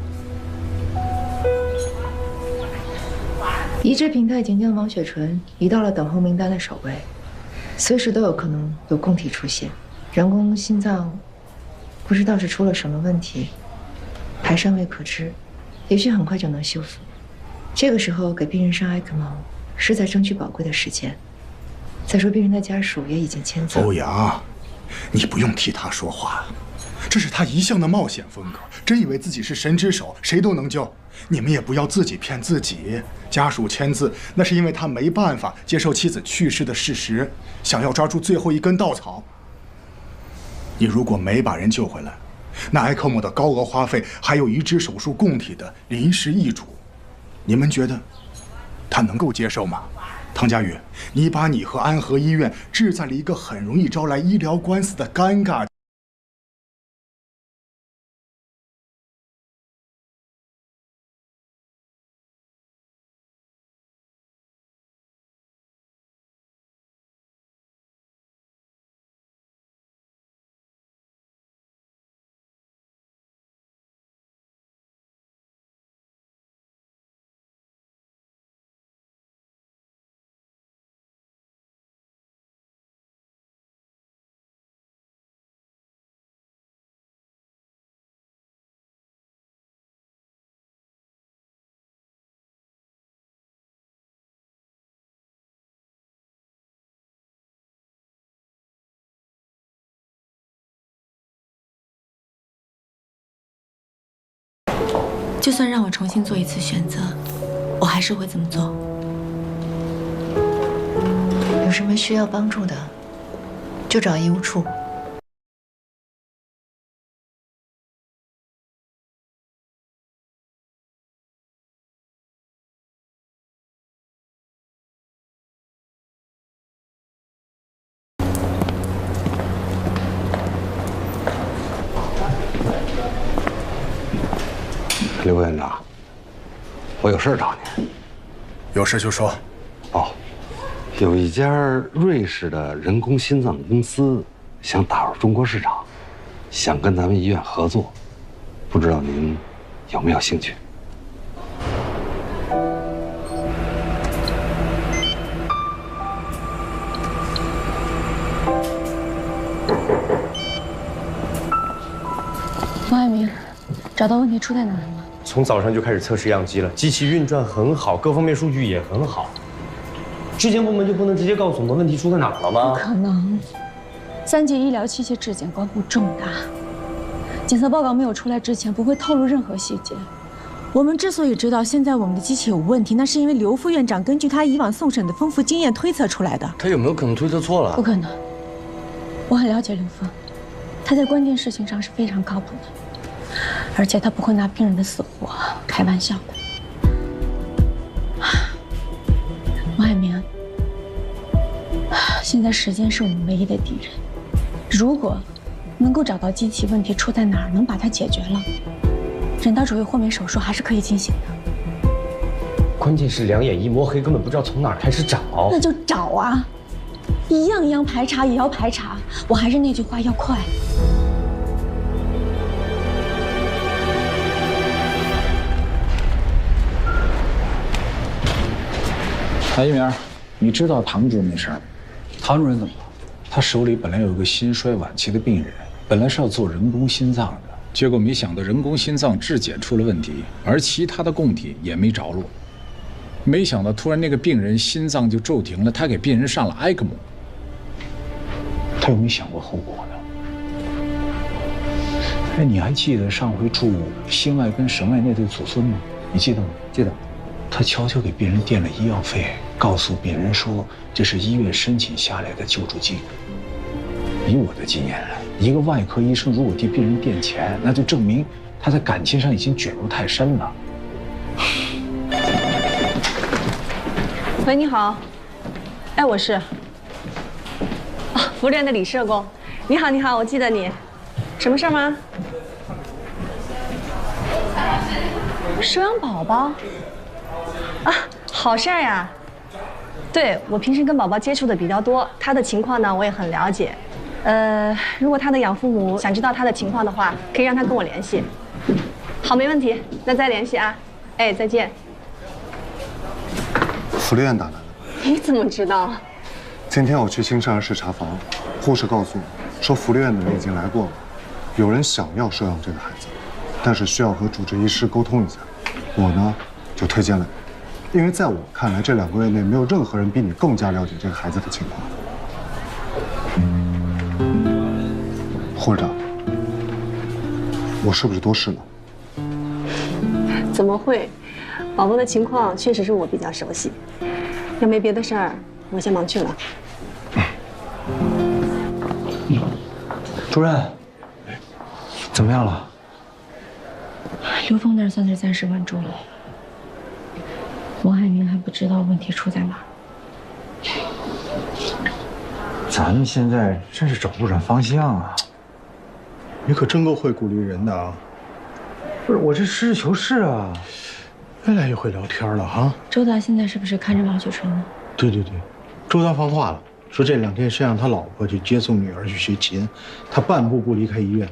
移植平台已经将王雪纯移到了等候名单的首位，随时都有可能有供体出现。人工心脏不知道是出了什么问题，还尚未可知，也许很快就能修复。这个时候给病人上 ECMO 是在争取宝贵的时间。再说病人的家属也已经签字。欧阳，你不用替他说话，这是他一向的冒险风格。真以为自己是神之手，谁都能救？你们也不要自己骗自己。家属签字，那是因为他没办法接受妻子去世的事实，想要抓住最后一根稻草。你如果没把人救回来，那 ECMO 的高额花费，还有移植手术供体的临时易主，你们觉得他能够接受吗？汤佳玉，你把你和安和医院置在了一个很容易招来医疗官司的尴尬。就算让我重新做一次选择，我还是会这么做。有什么需要帮助的，就找医务处。刘副院长，我有事找您。有事就说。哦，有一家瑞士的人工心脏公司想打入中国市场，想跟咱们医院合作，不知道您有没有兴趣？王爱明，找到问题出在哪儿了吗？从早上就开始测试样机了，机器运转很好，各方面数据也很好。质检部门就不能直接告诉我们问题出在哪儿了吗？不可能，3级医疗器械质检关乎重大，检测报告没有出来之前不会透露任何细节。我们之所以知道现在我们的机器有问题，那是因为刘副院长根据他以往送审的丰富经验推测出来的。他有没有可能推测错了？不可能，我很了解刘峰，他在关键事情上是非常靠谱的。而且他不会拿病人的死活开玩笑的。王海明，现在时间是我们唯一的敌人。如果能够找到机器问题出在哪儿，能把它解决了，人道主义豁免手术还是可以进行的。关键是两眼一摸黑，根本不知道从哪儿开始找。那就找啊！一样一样排查也要排查。我还是那句话，要快。一鸣，你知道唐主任那事儿吗？唐主任怎么了？他手里本来有一个心衰晚期的病人，本来是要做人工心脏的，结果没想到人工心脏质检出了问题，而其他的供体也没着落。没想到突然那个病人心脏就骤停了，他给病人上了ECMO。他有没有想过后果呢？哎，你还记得上回住心外跟神外那对祖孙吗？你记得吗？记得。他悄悄给病人垫了医药费，告诉病人说这是医院申请下来的救助金。以我的经验，一个外科医生如果替病人垫钱，那就证明他在感情上已经卷入太深了。喂，你好。哎，我是。福利院的李社工。你好，你好，我记得你。什么事儿吗？收养宝宝。啊，好事儿呀！对，我平时跟宝宝接触的比较多，他的情况呢我也很了解。如果他的养父母想知道他的情况的话，可以让他跟我联系。好，没问题，那再联系啊。哎，再见。福利院打来了。你怎么知道？今天我去新生儿室查房，护士告诉我说福利院的人已经来过了，有人想要收养这个孩子，但是需要和主治医师沟通一下。我呢就推荐了你，因为在我看来，这2个月内没有任何人比你更加了解这个孩子的情况。护士长，我是不是多事了？怎么会？宝宝的情况确实是我比较熟悉。要没别的事儿，我先忙去了。主任，怎么样了？刘峰那儿算是暂时稳住了。王海明还不知道问题出在哪。咱们现在真是找不准方向啊！你可真够会鼓励人的啊！不是，我这实事求是啊。越来越会聊天了哈。周达现在是不是看着老雪春呢？对对对，周达放话了，说这2天先让他老婆去接送女儿去学琴，他半步不离开医院。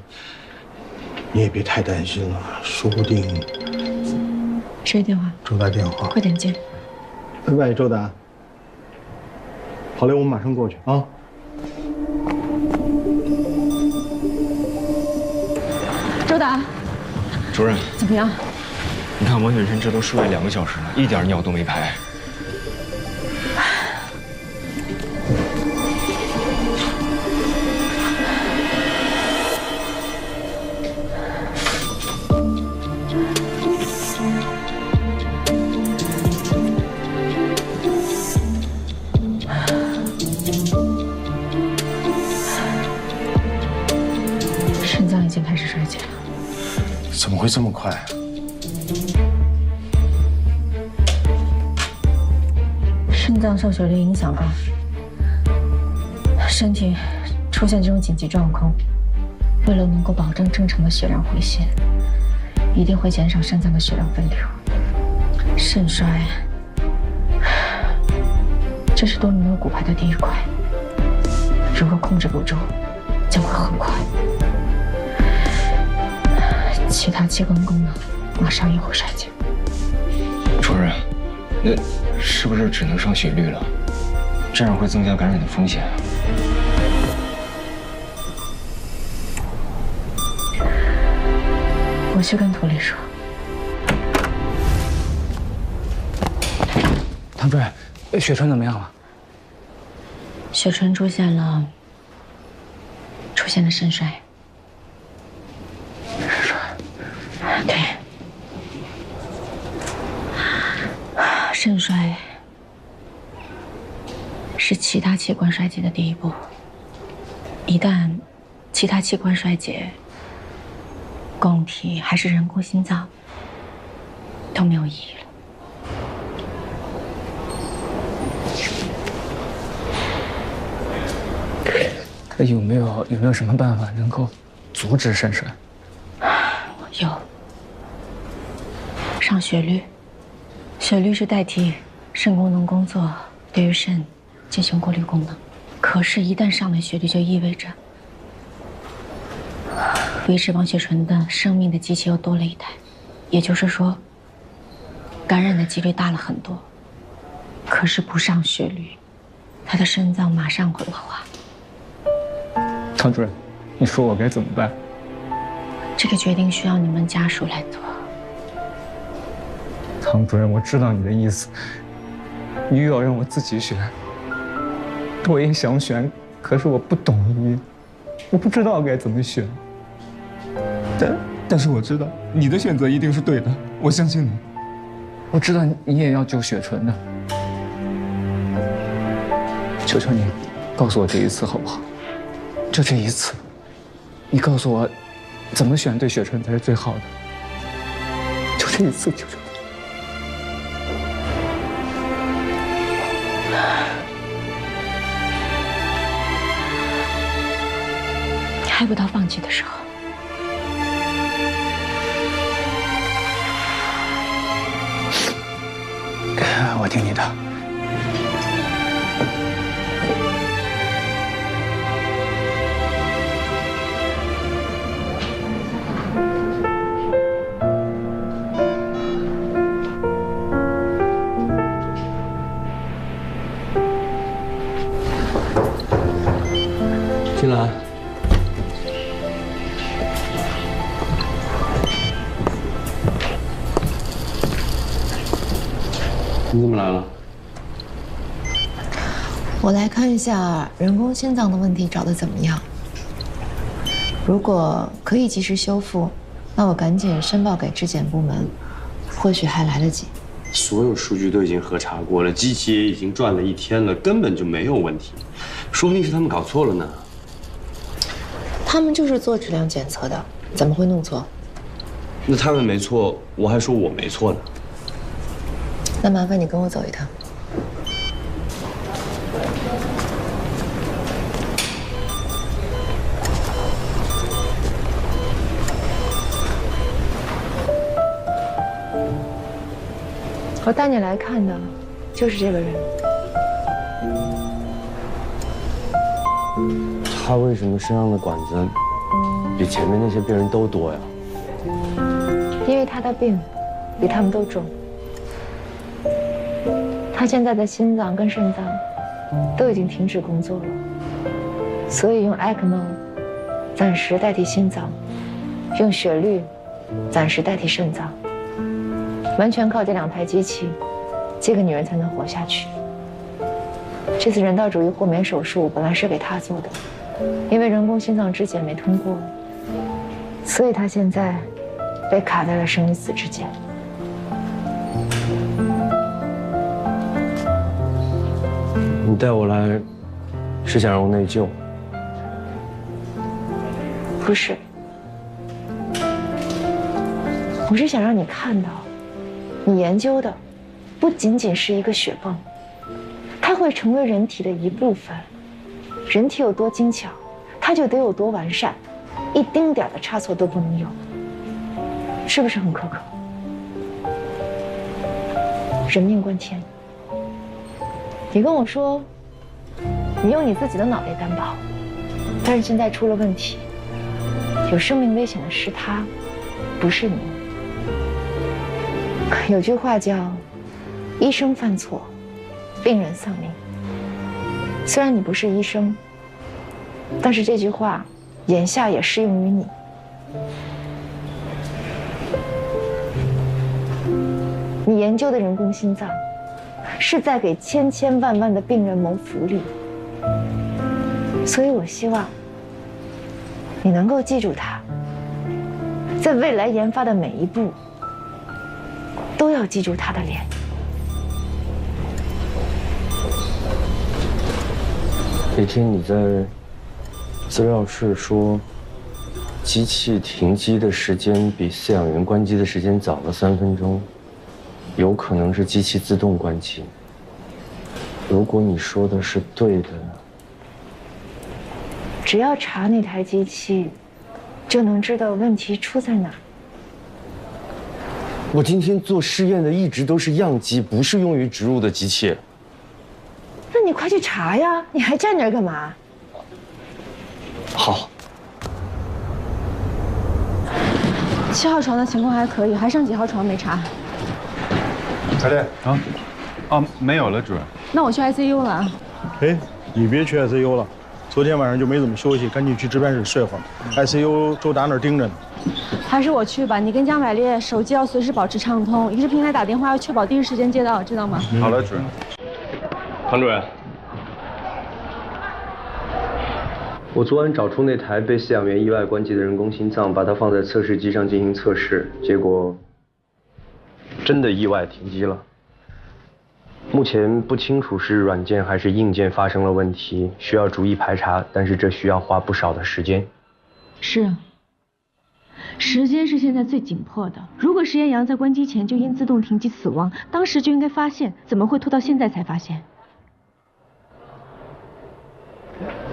你也别太担心了，说不定。谁电话？周达电话。快点接。喂，周达。好嘞，我们马上过去啊。周达。主任。怎么样？你看王雪晨这都输液2个小时了，一点尿都没排。肾脏已经开始衰竭了。怎么会这么快？肾脏受血流影响大，身体出现这种紧急状况，为了能够保证正常的血量回血，一定会减少肾脏的血量分流。肾衰，这是多米诺骨牌的第一块，如果控制不住，将会很快。其他器官功能马上也会衰减。主任，那是不是只能上血滤了？这样会增加感染的风险。我去跟涂丽说。唐主任，雪春怎么样了？雪春出现了肾衰。对，肾衰是其他器官衰竭的第一步。一旦其他器官衰竭，供体还是人工心脏都没有意义了。他有没有什么办法能够阻止肾衰？有，上血滤。血滤是代替肾功能工作，对于肾进行过滤功能。可是，一旦上了血率，就意味着维持王雪纯的生命的机器又多了一台，也就是说，感染的几率大了很多。可是不上血率，他的肾脏马上会恶化。唐主任，你说我该怎么办？这个决定需要你们家属来做。唐主任，我知道你的意思，你又要让我自己选，我也想选，可是我不懂医，我不知道该怎么选。但是我知道你的选择一定是对的，我相信你。我知道你也要救雪纯的，求求你，告诉我这一次好不好？就这一次，你告诉我，怎么选对雪纯才是最好的？就这一次，求求你。还不到放弃的时候。我听你的。金兰。你怎么来了？我来看一下人工心脏的问题找得怎么样。如果可以及时修复，那我赶紧申报给质检部门，或许还来得及。所有数据都已经核查过了，机器也已经转了1天了，根本就没有问题。说不定是他们搞错了呢。他们就是做质量检测的，怎么会弄错？那他们没错，我还说我没错呢。那麻烦你跟我走一趟。我带你来看的，就是这个人。他为什么身上的管子比前面那些病人都多呀？因为他的病比他们都重。他现在的心脏跟肾脏都已经停止工作了，所以用 ECMO 暂时代替心脏，用血滤暂时代替肾脏，完全靠这2台机器，这个女人才能活下去。这次人道主义豁免手术本来是给她做的，因为人工心脏质检没通过，所以她现在被卡在了生与死之间。你带我来，是想让我内疚？不是，我是想让你看到，你研究的不仅仅是一个血泵，它会成为人体的一部分。人体有多精巧，它就得有多完善，一丁点的差错都不能有。是不是很苛刻？人命关天。你跟我说，你用你自己的脑袋担保，但是现在出了问题，有生命危险的是他，不是你。有句话叫“医生犯错，病人丧命”。虽然你不是医生，但是这句话眼下也适用于你。你研究的人工心脏，是在给千千万万的病人谋福利，所以我希望你能够记住它，在未来研发的每一步，都要记住他的脸。那天你在资料室说，机器停机的时间比饲养员关机的时间早了3分钟，有可能是机器自动关机。如果你说的是对的，只要查那台机器，就能知道问题出在哪儿。我今天做试验的一直都是样机，不是用于植入的机器。那你你快去查呀！你还站那儿干嘛？好。 7号床的情况还可以，还剩几号床没查？彩电没有了，主任。那我去 ICU 了啊。哎，你别去 ICU 了，昨天晚上就没怎么休息，赶紧去值班室睡会儿。ICU 周达那儿盯着呢。还是我去吧。你跟江百烈手机要随时保持畅通，一个平台打电话要确保第一时间接到，知道吗？好了，主任。唐主任，我昨晚找出那台被饲养员意外关机的人工心脏，把它放在测试机上进行测试，结果真的意外停机了。目前不清楚是软件还是硬件发生了问题，需要逐一排查，但是这需要花不少的时间。是啊，时间是现在最紧迫的。如果石岩阳在关机前就因自动停机死亡，当时就应该发现，怎么会拖到现在才发现？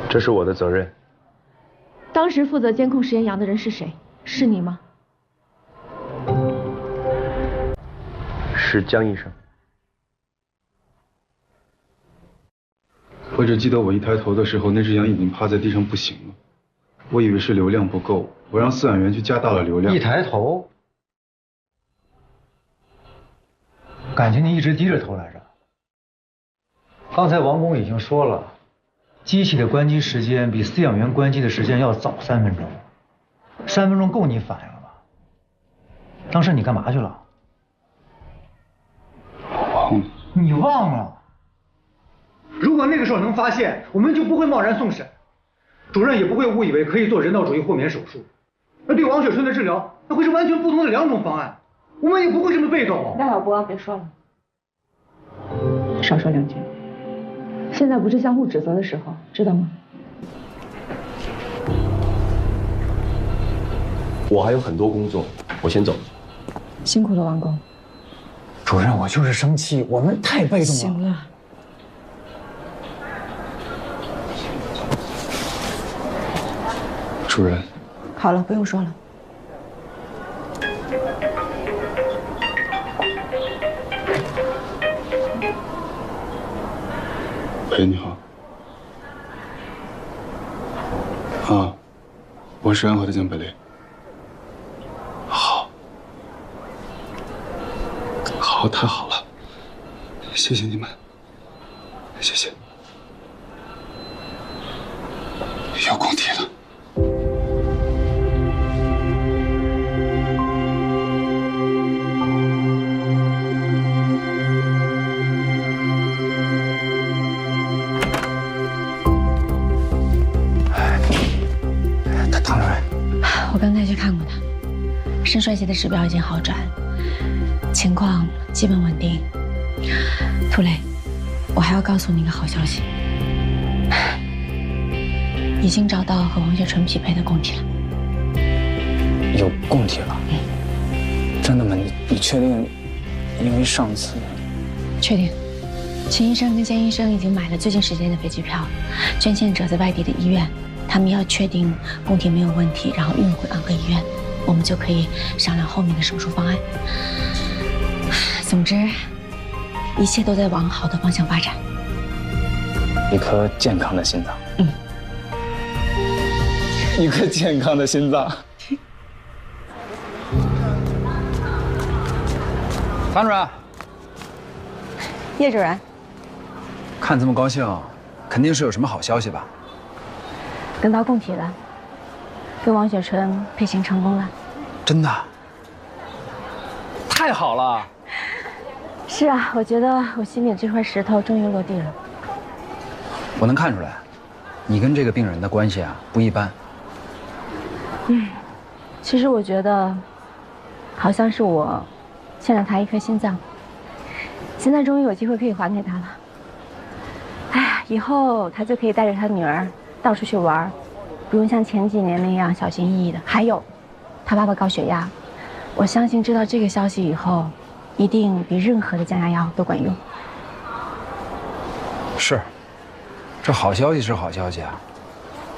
这是我的责任。当时负责监控石岩阳的人是谁？是你吗？是江医生。我只记得我一抬头的时候，那只羊已经趴在地上不行了。我以为是流量不够，我让饲养员去加大了流量。一抬头，感情你一直低着头来着。刚才王工已经说了，机器的关机时间比饲养员关机的时间要早3分钟，3分钟够你反应了吧？当时你干嘛去了？忘了。你忘了？如果那个时候能发现，我们就不会贸然送审，主任也不会误以为可以做人道主义豁免手术。那对王雪春的治疗，那会是完全不同的2种方案，我们也不会这么被动。赖小波，别说了，少说2句。现在不是相互指责的时候，知道吗？我还有很多工作，我先走。辛苦了，王工。主任，我就是生气，我们太被动了。行了。主任。好了，不用说了。喂，你好。啊，我是安和的江百烈。好，好，太好了，谢谢你们，谢谢。有工体了。我刚才去看过他，肾衰竭的指标已经好转，情况基本稳定。涂磊，我还要告诉你一个好消息，已经找到和王雪春匹配的供体了。有供体了？真的吗？你确定？因为上次……确定。秦医生跟江医生已经买了最近时间的飞机票，捐献者在外地的医院。他们要确定供体没有问题，然后运回安和医院，我们就可以商量后面的手术方案。总之，一切都在往好的方向发展。一颗健康的心脏。一颗健康的心脏。唐主任。叶主任。看这么高兴，肯定是有什么好消息吧？等到供体了，跟王雪春配型成功了。真的？太好了！是啊，我觉得我心里这块石头终于落地了。我能看出来，你跟这个病人的关系啊不一般。其实我觉得，好像是我欠了他一颗心脏，现在终于有机会可以还给他了。哎呀，以后他就可以带着他女儿到处去玩，不用像前几年那样小心翼翼的。还有，他爸爸高血压，我相信知道这个消息以后，一定比任何的降压药都管用。是，这好消息是好消息啊，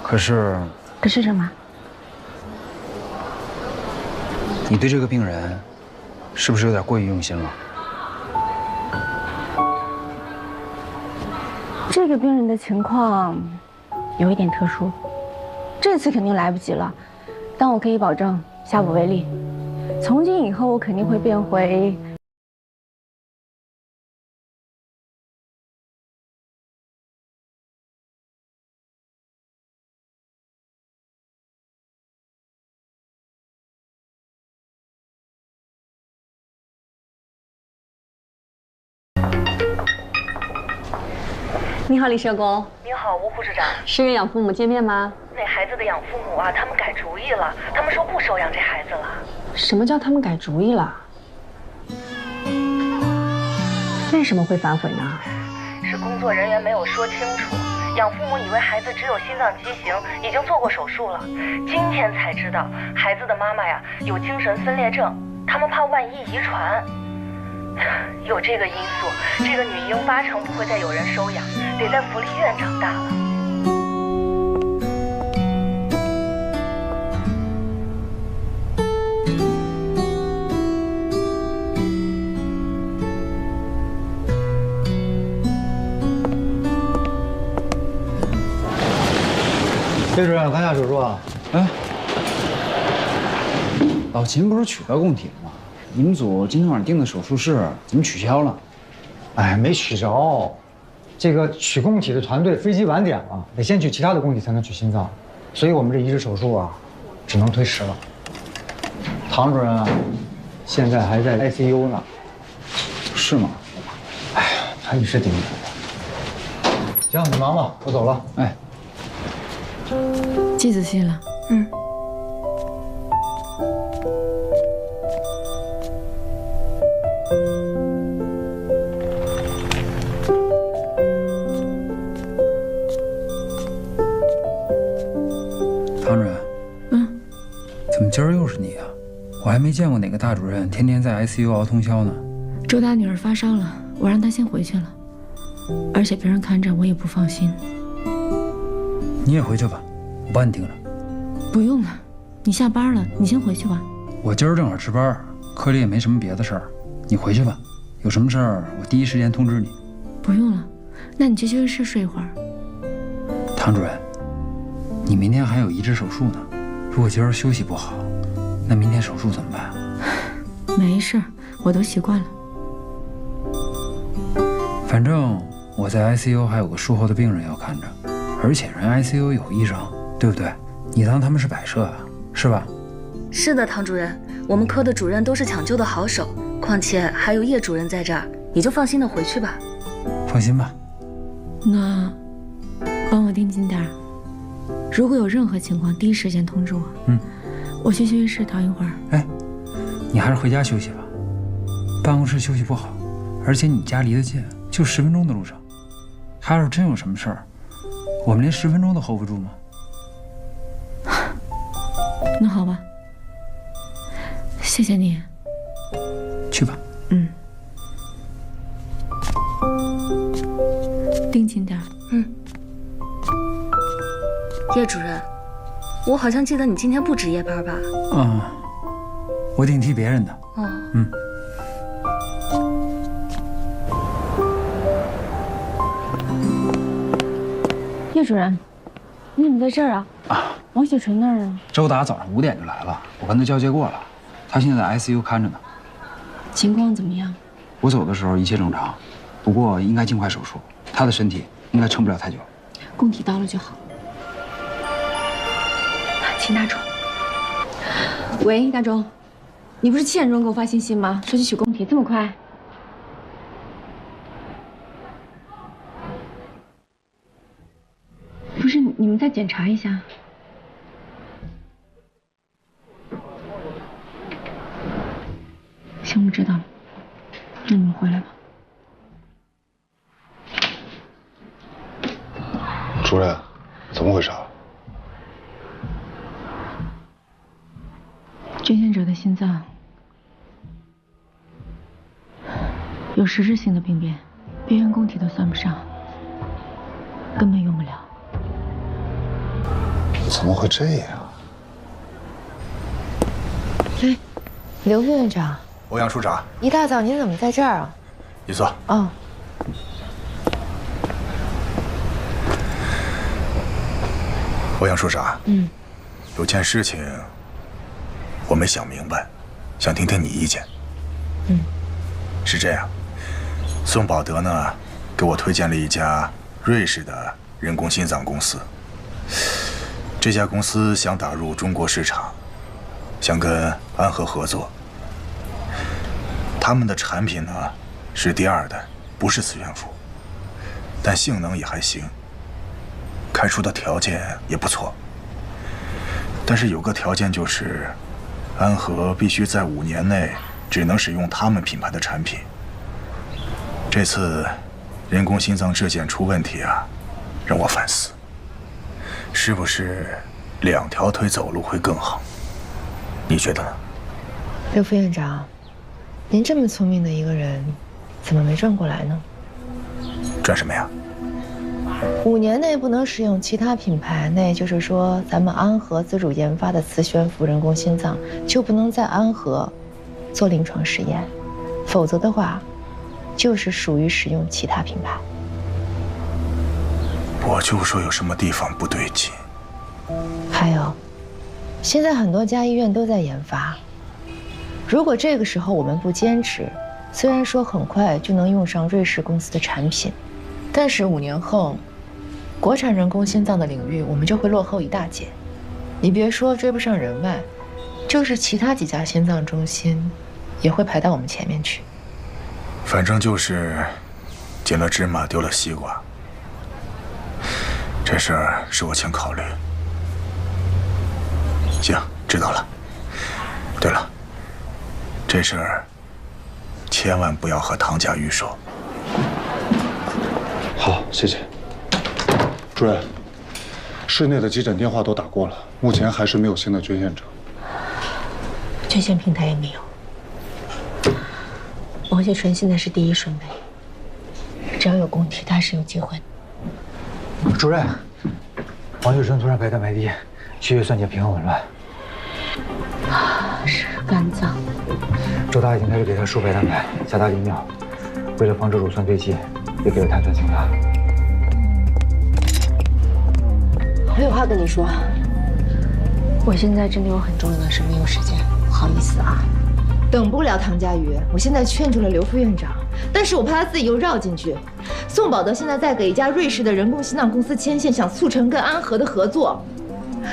可是什么？你对这个病人，是不是有点过于用心了？这个病人的情况有一点特殊，这次肯定来不及了，但我可以保证下不为例。从今以后，我肯定会变回。你好，李社工。你好，吴护士长。是约养父母见面吗？那孩子的养父母啊，他们改主意了，他们说不收养这孩子了。什么叫他们改主意了？为什么会反悔呢？是工作人员没有说清楚，养父母以为孩子只有心脏畸形，已经做过手术了。今天才知道，孩子的妈妈呀有精神分裂症，他们怕万一遗传。有这个因素，这个女婴8成不会再有人收养，得在福利院长大了。崔主任，看下手术啊。哎，老秦不是取到供体了吗？你们组今天晚上定的手术室怎么取消了？哎，没取着。这个取供体的团队飞机晚点了，得先取其他的供体才能取心脏，所以我们这移植手术啊，只能推迟了。唐主任啊，现在还在 ICU 呢。是吗？哎呀，他一时顶不住。行，你忙吧，我走了。哎，记仔细了。唐主任，怎么今儿又是你啊？我还没见过哪个大主任天天在 ICU 熬通宵呢。周大女儿发烧了，我让她先回去了，而且别人看着我也不放心。你也回去吧，我帮你盯着。不用了，你下班了，你先回去吧。我今儿正好值班，科里也没什么别的事儿，你回去吧。有什么事儿我第一时间通知你。不用了，那你去休息室睡一会儿。唐主任，你明天还有移植手术呢，如果今儿休息不好，那明天手术怎么办？没事，我都习惯了。反正我在 ICU 还有个术后的病人要看着，而且人 ICU 有医生，对不对？你当他们是摆设啊，是吧？是的，唐主任，我们科的主任都是抢救的好手，况且还有叶主任在这儿，你就放心的回去吧。放心吧。那帮我盯紧点儿，如果有任何情况，第一时间通知我。我去休息室躺一会儿。哎，你还是回家休息吧，办公室休息不好，而且你家离得近，就10分钟的路程。他要是真有什么事儿，我们连10分钟都 hold 不住吗？那好吧，谢谢你。去吧。盯紧点。叶主任，我好像记得你今天不值夜班吧？我顶替别人的。叶主任，你怎么在这儿啊？王雪纯那儿啊？周达早上5点就来了，我跟他交接过了，他现在在 ICU 看着呢。情况怎么样？我走的时候一切正常，不过应该尽快手术，他的身体应该撑不了太久。供体到了就好。秦大壮，喂，大钟，你不是7点钟给我发信息吗？说去取供体，这么快？不是，你们再检查一下。行，我知道了。那你们回来吧。主任，怎么回事啊？捐献者的心脏有实质性的病变，边缘供体都算不上，根本用不了。怎么会这样？哎，刘副院长，欧阳处长，一大早您怎么在这儿啊？你坐。哦。我想说啥？有件事情我没想明白，想听听你意见。是这样，宋宝德呢给我推荐了一家瑞士的人工心脏公司。这家公司想打入中国市场，想跟安和合作。他们的产品呢是第2代，不是磁悬浮，但性能也还行，开出的条件也不错。但是有个条件就是，安和必须在5年内只能使用他们品牌的产品。这次人工心脏质检出问题啊，让我反思，是不是2条腿走路会更好？你觉得呢？刘副院长，您这么聪明的一个人，怎么没转过来呢？转什么呀？5年内不能使用其他品牌，那也就是说，咱们安和自主研发的磁悬浮人工心脏就不能在安和做临床试验，否则的话，就是属于使用其他品牌。我就说有什么地方不对劲。还有，现在很多家医院都在研发，如果这个时候我们不坚持，虽然说很快就能用上瑞士公司的产品，但是5年后，国产人工心脏的领域我们就会落后一大截。你别说追不上人外，就是其他几家心脏中心，也会排到我们前面去。反正就是捡了芝麻丢了西瓜，这事儿是我欠考虑。行，知道了。对了，这事儿千万不要和唐家玉说。好，谢谢。主任，市内的急诊电话都打过了，目前还是没有新的捐献者，捐献平台也没有。王雪纯现在是第1顺位，只要有供体，他是有机会。主任，王雪纯突然白蛋白低，血液酸碱平衡紊乱。是肝脏。周大已经开始给他输白蛋白，下达利尿，为了防止乳酸堆积，也给了碳酸氢钠。我有话跟你说，我现在真的有很重要的事，没有时间，不好意思啊。等不了唐佳瑜，我现在劝住了刘副院长，但是我怕他自己又绕进去。宋宝德现在在给一家瑞士的人工心脏公司牵线，想促成跟安和的合作，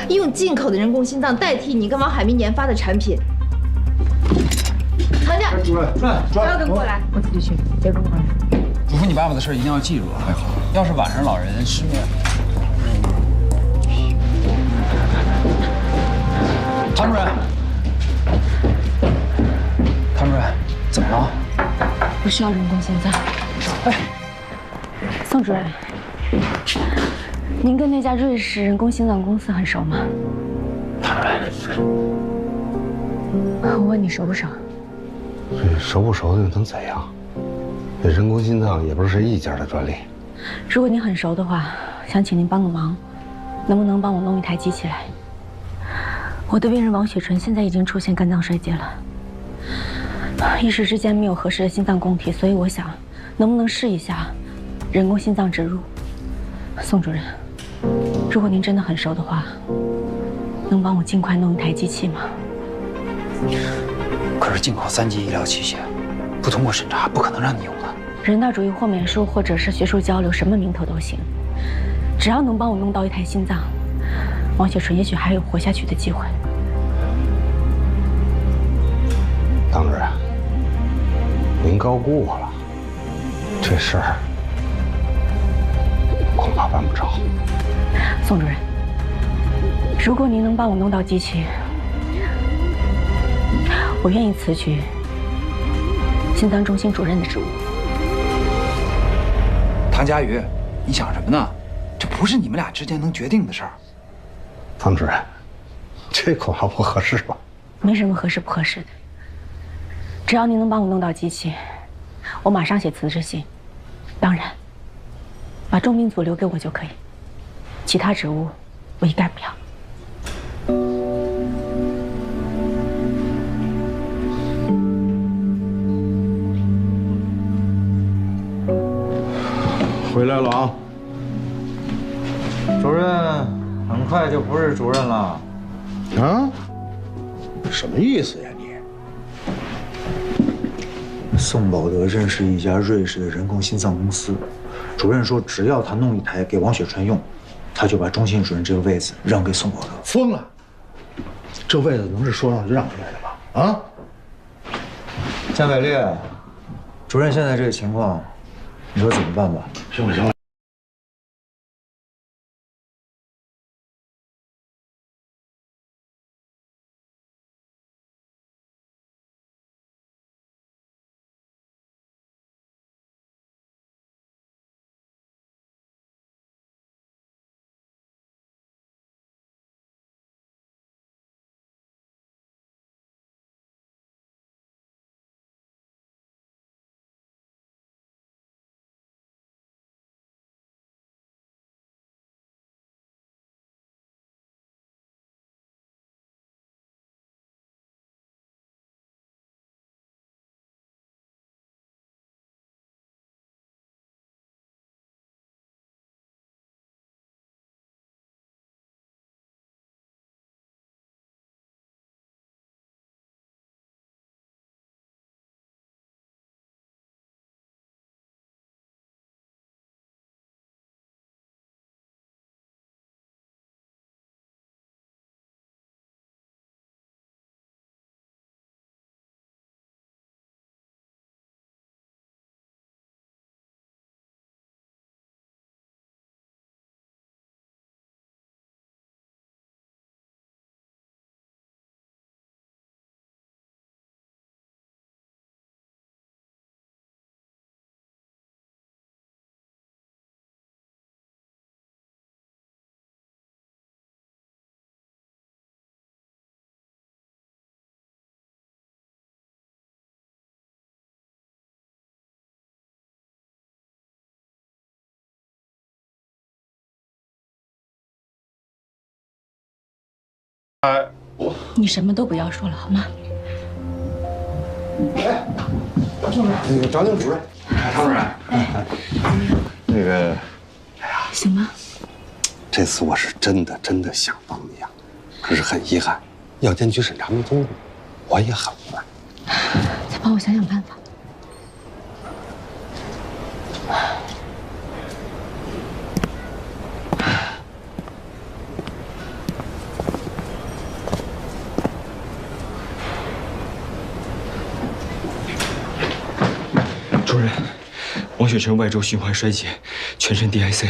用进口的人工心脏代替你跟王海明研发的产品。唐佳，主任，不要跟过来，我自己去，别跟过来。嘱咐你爸爸的事一定要记住啊！要是晚上老人失眠，唐主任，唐主任，怎么了？我需要人工心脏。哎，宋主任，您跟那家瑞士人工心脏公司很熟吗？唐主任，我问你熟不熟？这熟不熟的又能怎样？这人工心脏也不是一家的专利。如果您很熟的话，想请您帮个忙，能不能帮我弄一台机器来？我的病人王雪纯现在已经出现肝脏衰竭了，一时之间没有合适的心脏供体，所以我想，能不能试一下人工心脏植入？宋主任，如果您真的很熟的话，能帮我尽快弄一台机器吗？可是进口3级医疗器械，不通过审查，不可能让你用的。人道主义豁免书或者是学术交流，什么名头都行，只要能帮我弄到一台心脏，王雪纯也许还有活下去的机会。唐主任，您高估我了，这事儿恐怕办不成。宋主任，如果您能帮我弄到机器，我愿意辞去心脏中心主任的职务。唐佳瑜，你想什么呢？这不是你们俩之间能决定的事儿。唐主任，这恐怕不合适吧？没什么合适不合适的，只要您能帮我弄到机器，我马上写辞职信。当然，把重病组留给我就可以，其他职务我一概不要。回来了啊，主任，很快就不是主任了。啊？什么意思呀你？宋保德认识一家瑞士的人工心脏公司，主任说只要他弄一台给王雪川用，他就把中心主任这个位子让给宋保德。疯了！这位子能是说让就让出来的吗？啊？江伟烈，主任现在这个情况，你说怎么办吧？行了行了。你什么都不要说了，好吗？哎，那个张静主任，张主任，那个，哎呀，行吗？这次我是真的想帮你呀，可是很遗憾，药监局审查没通过，我也很无奈。再帮我想想办法。主任，王雪晨外周循环衰竭，全身 DIC。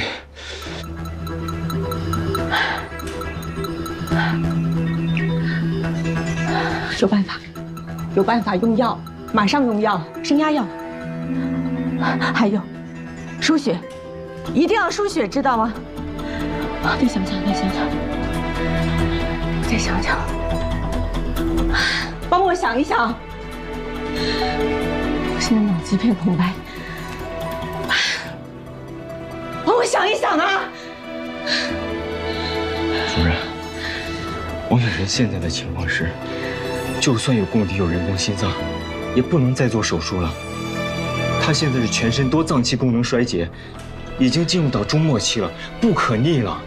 有办法，有办法，用药，马上用药，升压药。还有，输血，一定要输血，知道吗？再想想，再想想，再想想，帮我想一想。我现在脑子一片空白，帮我想一想啊！主任，王雪晨现在的情况是，就算有供体有人工心脏，也不能再做手术了。他现在是全身多脏器功能衰竭，已经进入到终末期了，不可逆了。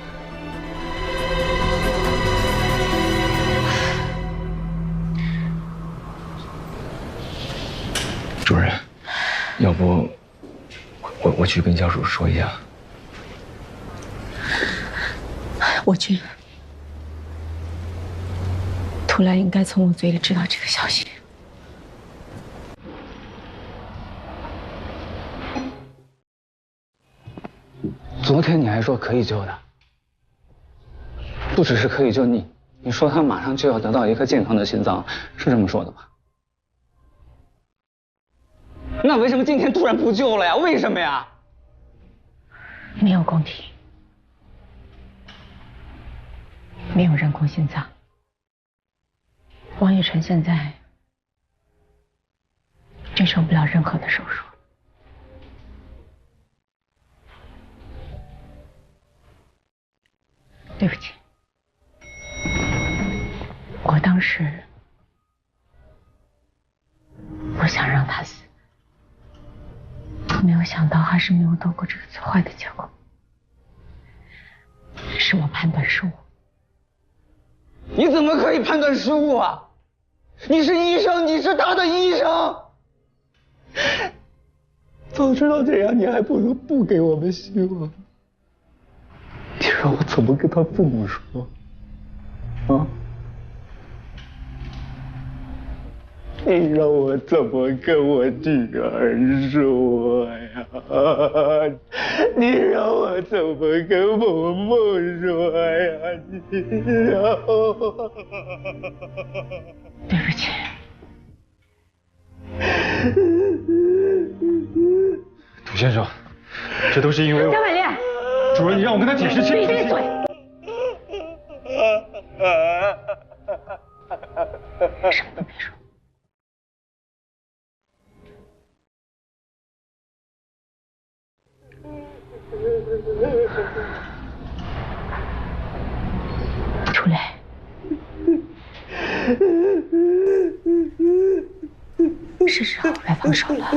主任，要不我去跟家属说一下。我去。图兰应该从我嘴里知道这个消息。昨天你还说可以救的，不只是可以救你，你说他马上就要得到一颗健康的心脏，是这么说的吧？那为什么今天突然不救了呀？为什么呀？没有供体，没有人工心脏。王雨辰现在接受不了任何的手术。对不起，我当时不想让他死，没有想到还是没有躲过这个最坏的结果。是我判断失误。你怎么可以判断失误啊？你是医生，你是他的医生。早知道这样，你还不如不给我们希望。你让我怎么跟他父母说？啊？你让我怎么跟我女儿说呀？你让我怎么跟萌萌说呀？你让我……对不起。杜先生，这都是因为我。张百烈，主任，你让我跟他解释清楚。闭嘴！什么都别说。楚磊，是时候该放手了，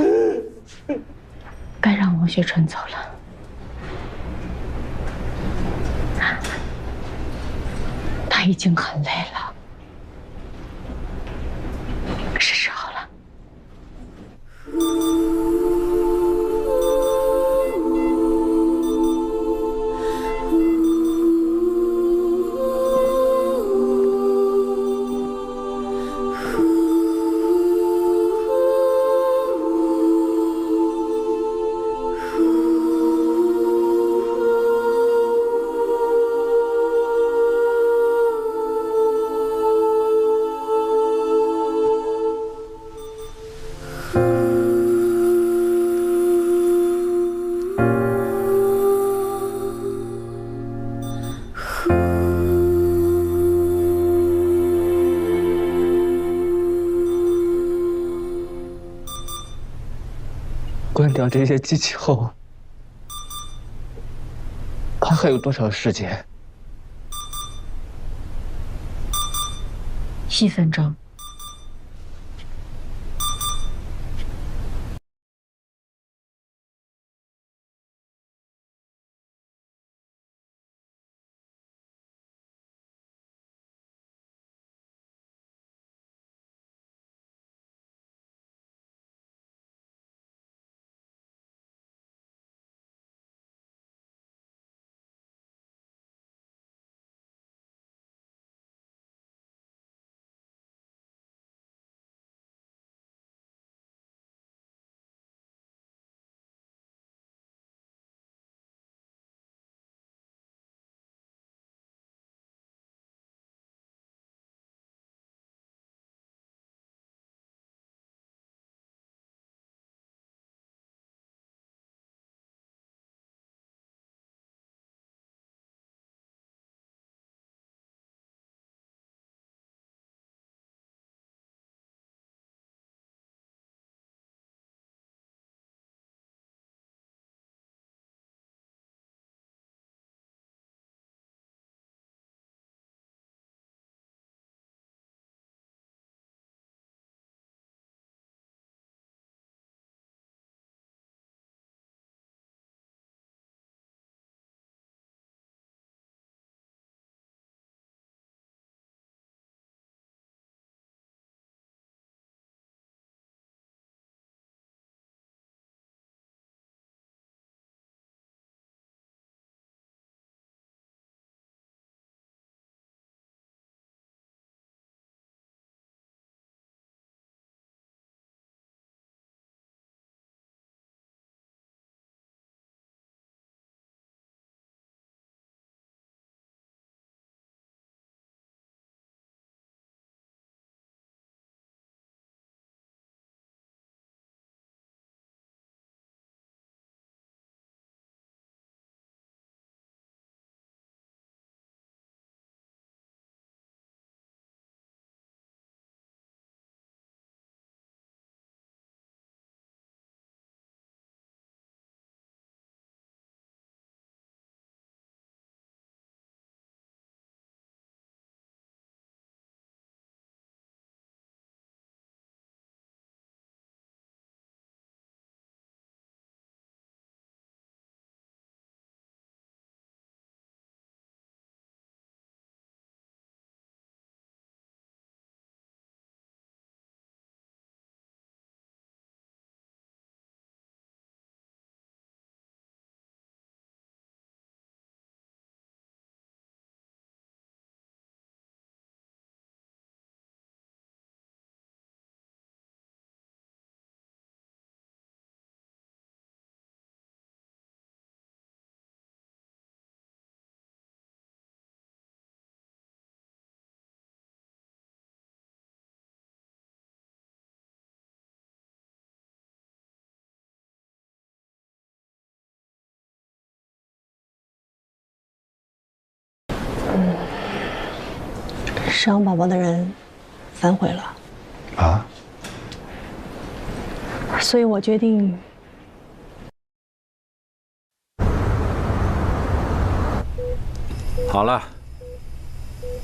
该让王学春走了。他已经很累了，是时候了。关掉这些机器后，他还有多少时间？1分钟。生宝宝的人反悔了啊，所以我决定。好了，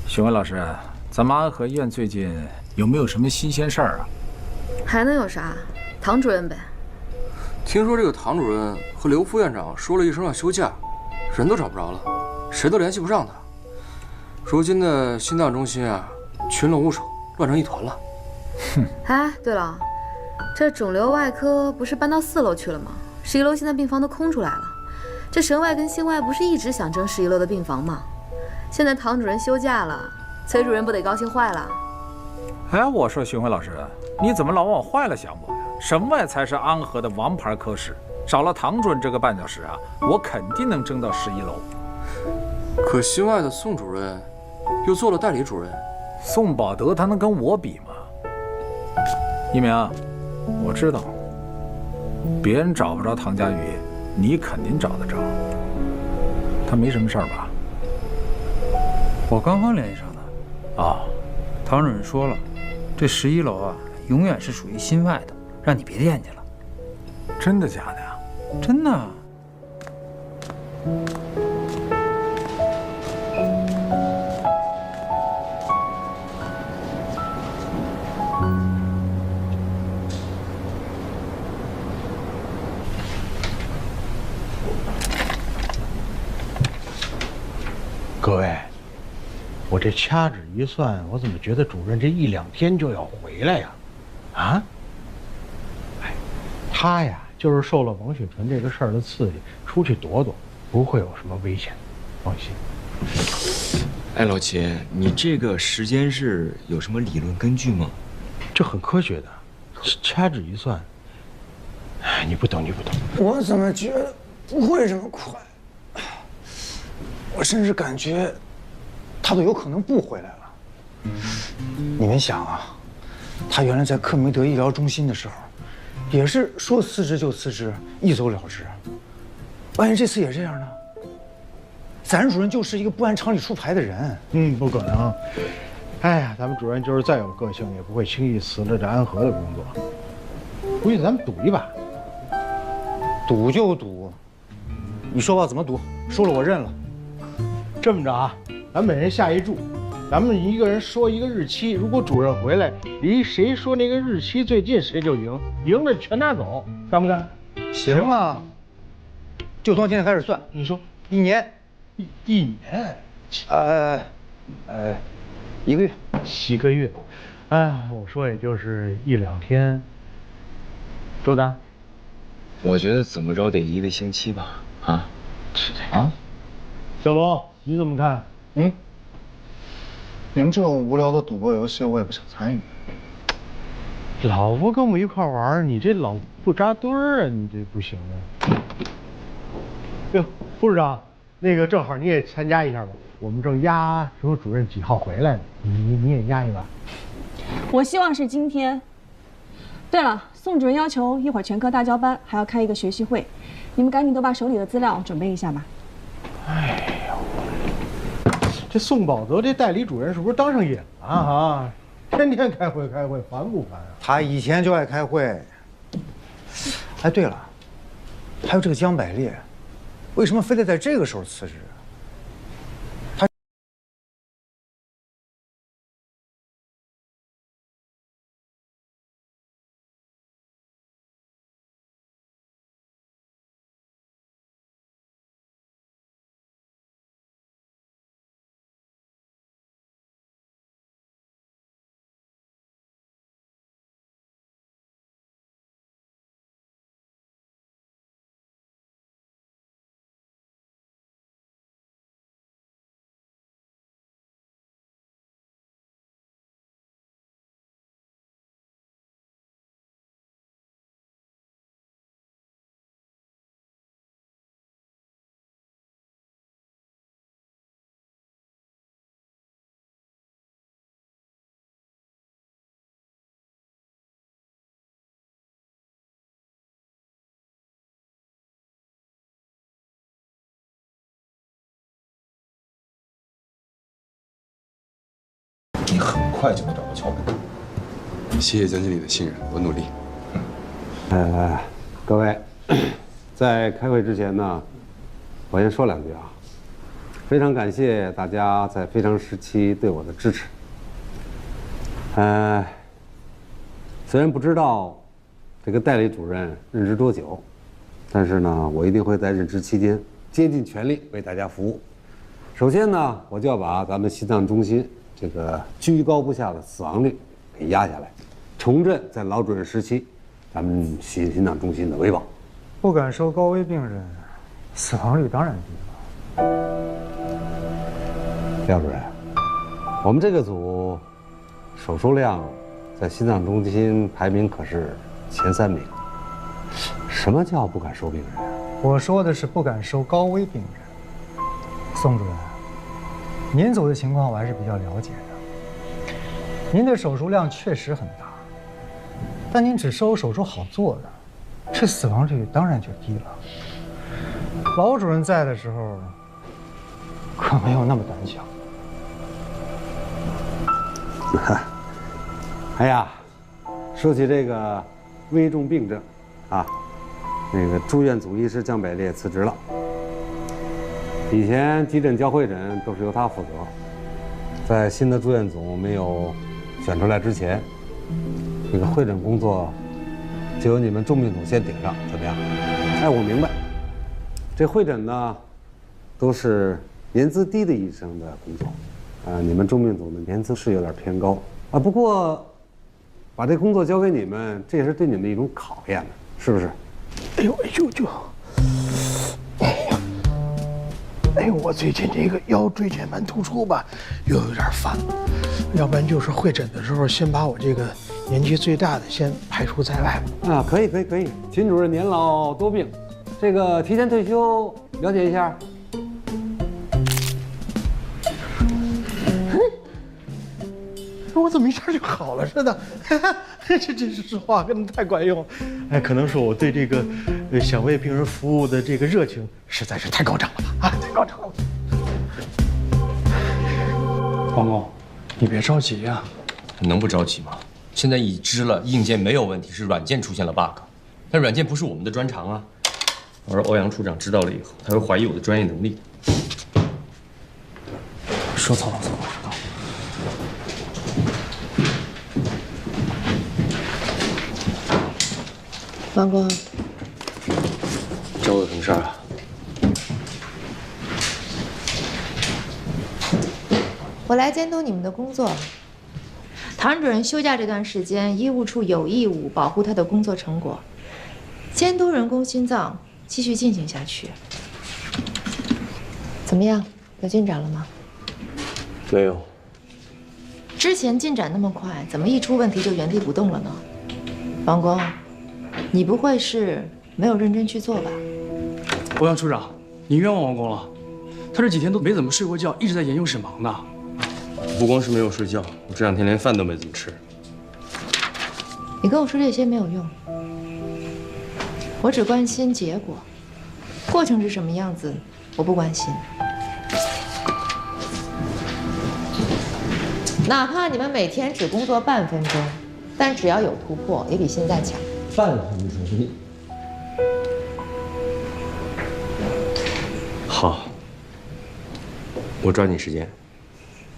询问老师，咱们安和医院最近有没有什么新鲜事儿啊？还能有啥？唐主任呗。听说这个唐主任和刘副院长说了一声要休假，人都找不着了，谁都联系不上他。如今的心脏中心啊，群龙无首，乱成一团了。哼！哎，对了，这肿瘤外科不是搬到4楼去了吗？11楼现在病房都空出来了。这神外跟心外不是一直想争11楼的病房吗？现在唐主任休假了，崔主任不得高兴坏了？哎，我说询问老师，你怎么老往坏了想我呀？神外才是安和的王牌科室，少了唐主任这个绊脚石啊，我肯定能争到11楼。可心外的宋主任又做了代理主任，宋宝德他能跟我比吗？一鸣，我知道，别人找不着唐佳宇，你肯定找得着。他没什么事儿吧？我刚刚联系上的。啊，唐主任说了，这11楼啊，永远是属于心外的，让你别惦记了。真的假的呀？真的。各位，我这掐指一算，我怎么觉得主任这1、2天就要回来呀？啊？哎，他呀，就是受了王雪纯这个事儿的刺激，出去躲躲，不会有什么危险，放心。哎，老齐，你这个时间是有什么理论根据吗？这很科学的，掐指一算。哎，你不懂，你不懂。我怎么觉得不会这么快？我甚至感觉，他都有可能不回来了。你们想啊，他原来在克梅德医疗中心的时候，也是说辞职就辞职，一走了之。万一这次也这样呢？咱主任就是一个不按常理出牌的人。不可能。哎呀，咱们主任就是再有个性，也不会轻易辞了这安和的工作。估计咱们赌一把。赌就赌，你说吧，怎么赌？输了我认了。这么着啊，咱每人下一注，咱们一个人说一个日期，如果主任回来离谁说那个日期最近，谁就赢，赢了全拿走，干不干？行啊，就从今天开始算。你说1年，一年，1个月，1个月，哎，我说也就是1、2天，周丹，我觉得怎么着得1个星期吧，啊？啊？小龙，你怎么看？你们这种无聊的赌博游戏，我也不想参与。老不跟我们一块玩，你这老不扎堆儿啊，你这不行啊。哟，副市长，那个正好你也参加一下吧，我们正压说主任几号回来呢，你也压一把。我希望是今天。对了，宋主任要求一会儿全科大交班，还要开一个学习会，你们赶紧都把手里的资料准备一下吧。哎呦，这宋宝德这代理主任是不是当上瘾了啊？天天开会，烦不烦啊？他以前就爱开会。哎，对了，还有这个江百烈，为什么非得在这个时候辞职？你很快就能找到桥本。谢谢江经理的信任，我努力。各位，在开会之前呢，我先说两句啊。非常感谢大家在非常时期对我的支持。虽然不知道这个代理主任任职多久，但是呢，我一定会在任职期间竭尽全力为大家服务。首先呢，我就要把咱们心脏中心这个居高不下的死亡率给压下来，重振在老主任时期咱们心脏中心的威望。不敢收高危病人，死亡率当然低了。廖主任，我们这个组手术量在心脏中心排名可是前3名。什么叫不敢收病人？我说的是不敢收高危病人。宋主任，您组的情况我还是比较了解的。您的手术量确实很大，但您只收手术好做的，这死亡率当然就低了。老主任在的时候，可没有那么胆小。哎呀，说起这个危重病症啊，那个住院组医师江百烈辞职了。以前急诊交会诊都是由他负责，在新的住院组没有选出来之前，这个会诊工作就由你们重病组先顶上，怎么样？哎，我明白，这会诊呢都是年资低的医生的工作。你们重病组的年资是有点偏高啊，不过把这工作交给你们，这也是对你们的一种考验呢，是不是？哎呦，我最近这个腰椎间盘突出吧，又有点犯了，要不然就是会诊的时候先把我这个年纪最大的先排除在外吧。啊，可以，秦主任年老多病，这个提前退休了解一下。我怎么一下就好了似的？这真是话跟太管用了。哎，可能说我对这个想为病人服务的这个热情实在是太高涨了吧？啊，太高涨了。王工，你别着急呀。能不着急吗？现在已知了硬件没有问题，是软件出现了 bug。但软件不是我们的专长啊。而欧阳处长知道了以后，他会怀疑我的专业能力。说错了，我知道。王工，找我有什么事儿啊？我来监督你们的工作。唐主任休假这段时间，医务处有义务保护他的工作成果，监督人工心脏继续进行下去。怎么样，有进展了吗？没有。之前进展那么快，怎么一出问题就原地不动了呢？王工，你不会是没有认真去做吧？欧阳处长，你冤枉王工了，他这几天都没怎么睡过觉，一直在研究沈盲呢。不光是没有睡觉，我这2天连饭都没怎么吃。你跟我说这些没有用，我只关心结果，过程是什么样子，我不关心。哪怕你们每天只工作半分钟，但只要有突破，也比现在强。半分钟。好，我抓紧时间，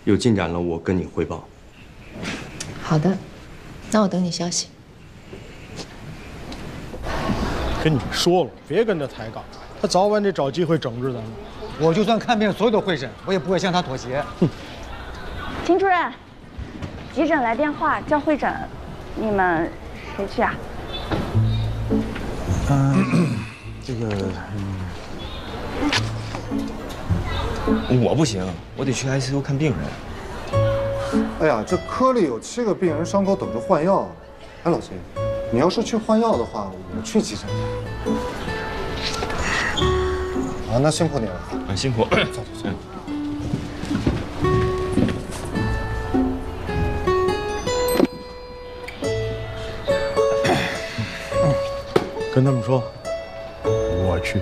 有进展了我跟你汇报。好的，那我等你消息。跟你说了，别跟他抬杠，他早晚得找机会整治咱们。我就算看遍所有的会诊，我也不会向他妥协。秦主任，急诊来电话叫会诊，你们谁去啊？这个，我不行，我得去 ICU 看病人。哎呀，这科里有7个病人伤口等着换药。哎，老秦，你要是去换药的话，我去急诊。啊，那辛苦你了。啊，辛苦。走。跟他们说，我去。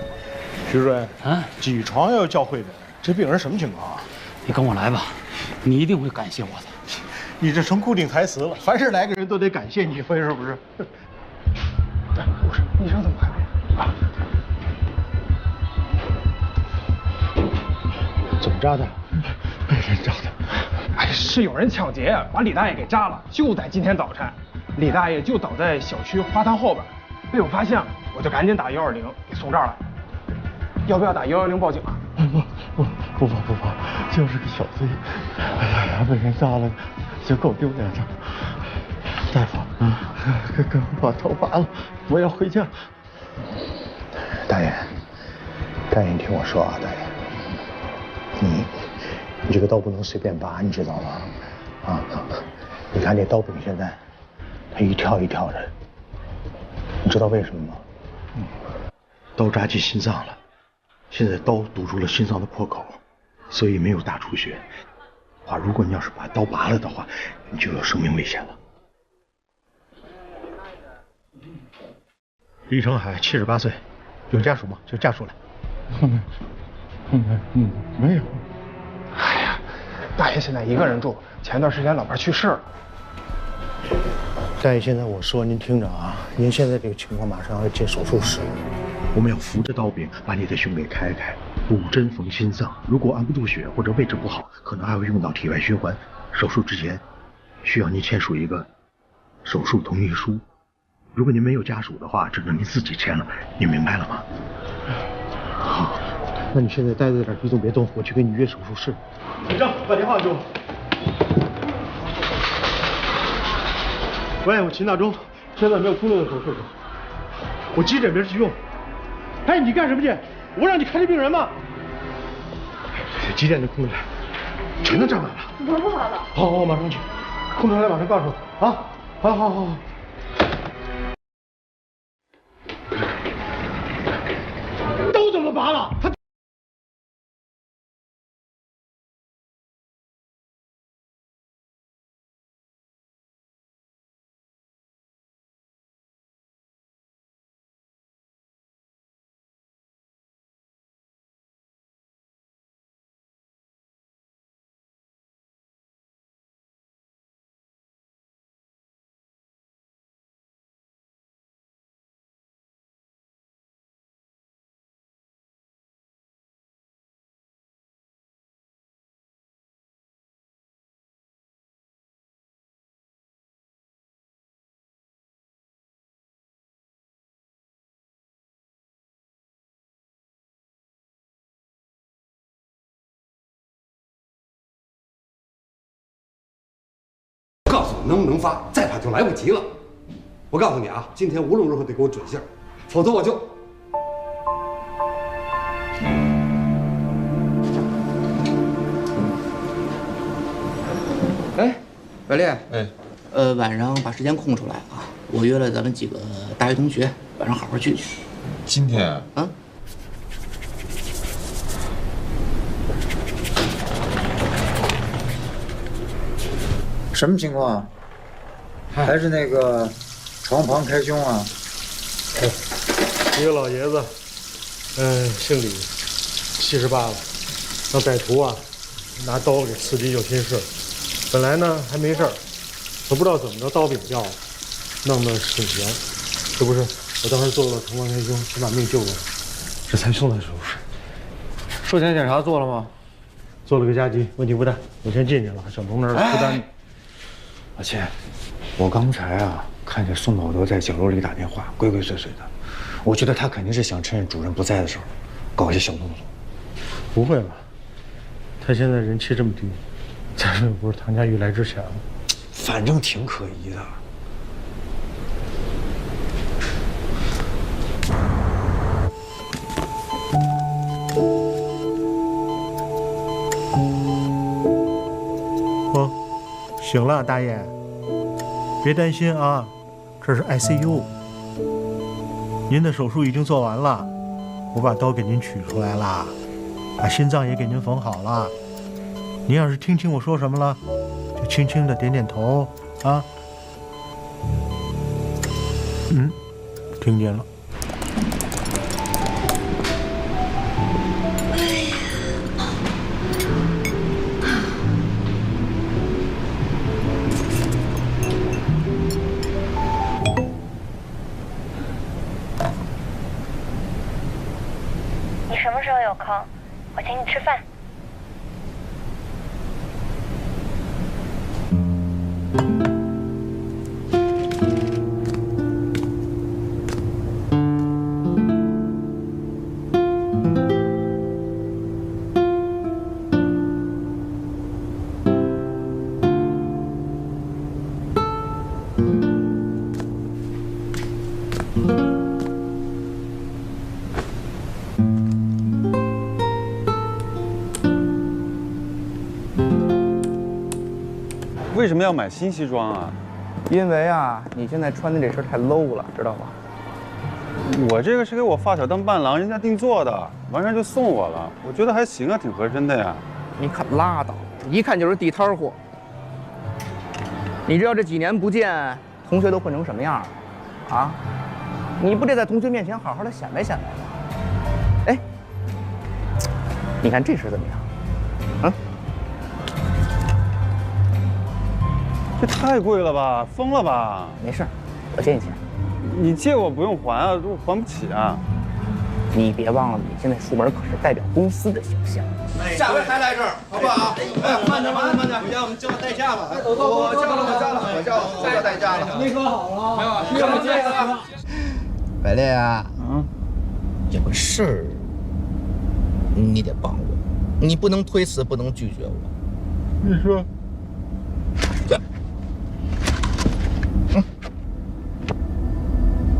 徐主任啊，几床要叫会诊，这病人什么情况啊？你跟我来吧，你一定会感谢我的。你这成固定台词了，凡是来个人都得感谢你一回，是不是？不是，医生怎么还没？啊？怎么扎的？被人扎的。哎，是有人抢劫，把李大爷给扎了，就在今天早晨。李大爷就倒在小区花坛后边，被我发现了，我就赶紧打120给送这儿来。要不要打110报警啊？不怕，就是个小贼。哎呀，被人扎了，就够丢脸的。大夫，给我把头拔了，我要回家。大爷，你听我说啊，大爷，你这个刀不能随便拔，你知道吗？啊，你看这刀柄现在，它一跳一跳的，你知道为什么吗？刀扎进心脏了，现在刀堵住了心脏的破口，所以没有大出血。如果你要是把刀拔了的话，你就有生命危险了。李成海78岁，有家属吗？就家属来。没有。哎呀，大爷现在一个人住，前段时间老伴去世了。大爷，现在我说您听着啊，您现在这个情况马上要进手术室，我们要扶着刀柄把你的胸给开开，补针缝心脏。如果按不住血或者位置不好，可能还会用到体外循环。手术之前需要您签署一个手术同意书。如果您没有家属的话，只能您自己签了，您明白了吗？好，那你现在待在这儿一动别动，我去给你约手术室。李正，把电话给我。喂，我秦大忠，现在没有通知的手术室，我急诊没人去用。哎，你干什么去？我让你看这病人吗？几点就空着来，全都站满了。我不好了。好，我马上去。空着来马上告诉我啊！好。刀怎么拔了？他。告诉你能不能发，再怕就来不及了。我告诉你啊，今天无论如何得给我准信儿，否则我就……哎，白丽，哎，晚上把时间空出来啊，我约了咱们几个大学同学，晚上好好聚聚。今天啊？什么情况？还是那个床旁开胸啊？一个老爷子，姓李，78了，让歹徒啊拿刀给刺进右心室，本来呢还没事儿，可不知道怎么着刀柄掉了，弄得挺悬，是不是？我当时做了床旁开胸，先把命救了，这才送到手术室。术前检查做了吗？做了个加急，问题不大。我先进去了，省同志负担。老秦，我刚才啊看见宋保德在角落里打电话，鬼鬼祟祟的，我觉得他肯定是想趁主任不在的时候搞一些小动作。不会吧？他现在人气这么低，再说又不是唐家玉来之前了，反正挺可疑的。醒了，大爷，别担心啊，这是 ICU。您的手术已经做完了，我把刀给您取出来了，把心脏也给您缝好了。您要是听清我说什么了，就轻轻的点点头啊。听见了。什么时候有空，我请你吃饭。为什么要买新西装啊？因为啊，你现在穿的这身太 low 了，知道吧？我这个是给我发小当伴郎，人家定做的，完事就送我了。我觉得还行啊，挺合身的呀。你可拉倒，一看就是地摊货。你知道这几年不见，同学都混成什么样了？啊？你不得在同学面前好好的显摆显摆吗？哎，你看这身怎么样？啊？这太贵了吧，疯了吧？没事，我借你钱。你借我不用还啊，我还不起啊。你别忘了，你现在出门可是代表公司的形象。下回还来这儿，好不好？哎，慢点，慢点，回家我们交代驾吧。我交了代驾了。没喝好了？没有，没有接了。百烈啊，有个事儿你得帮我，你不能推辞，不能拒绝我。你说。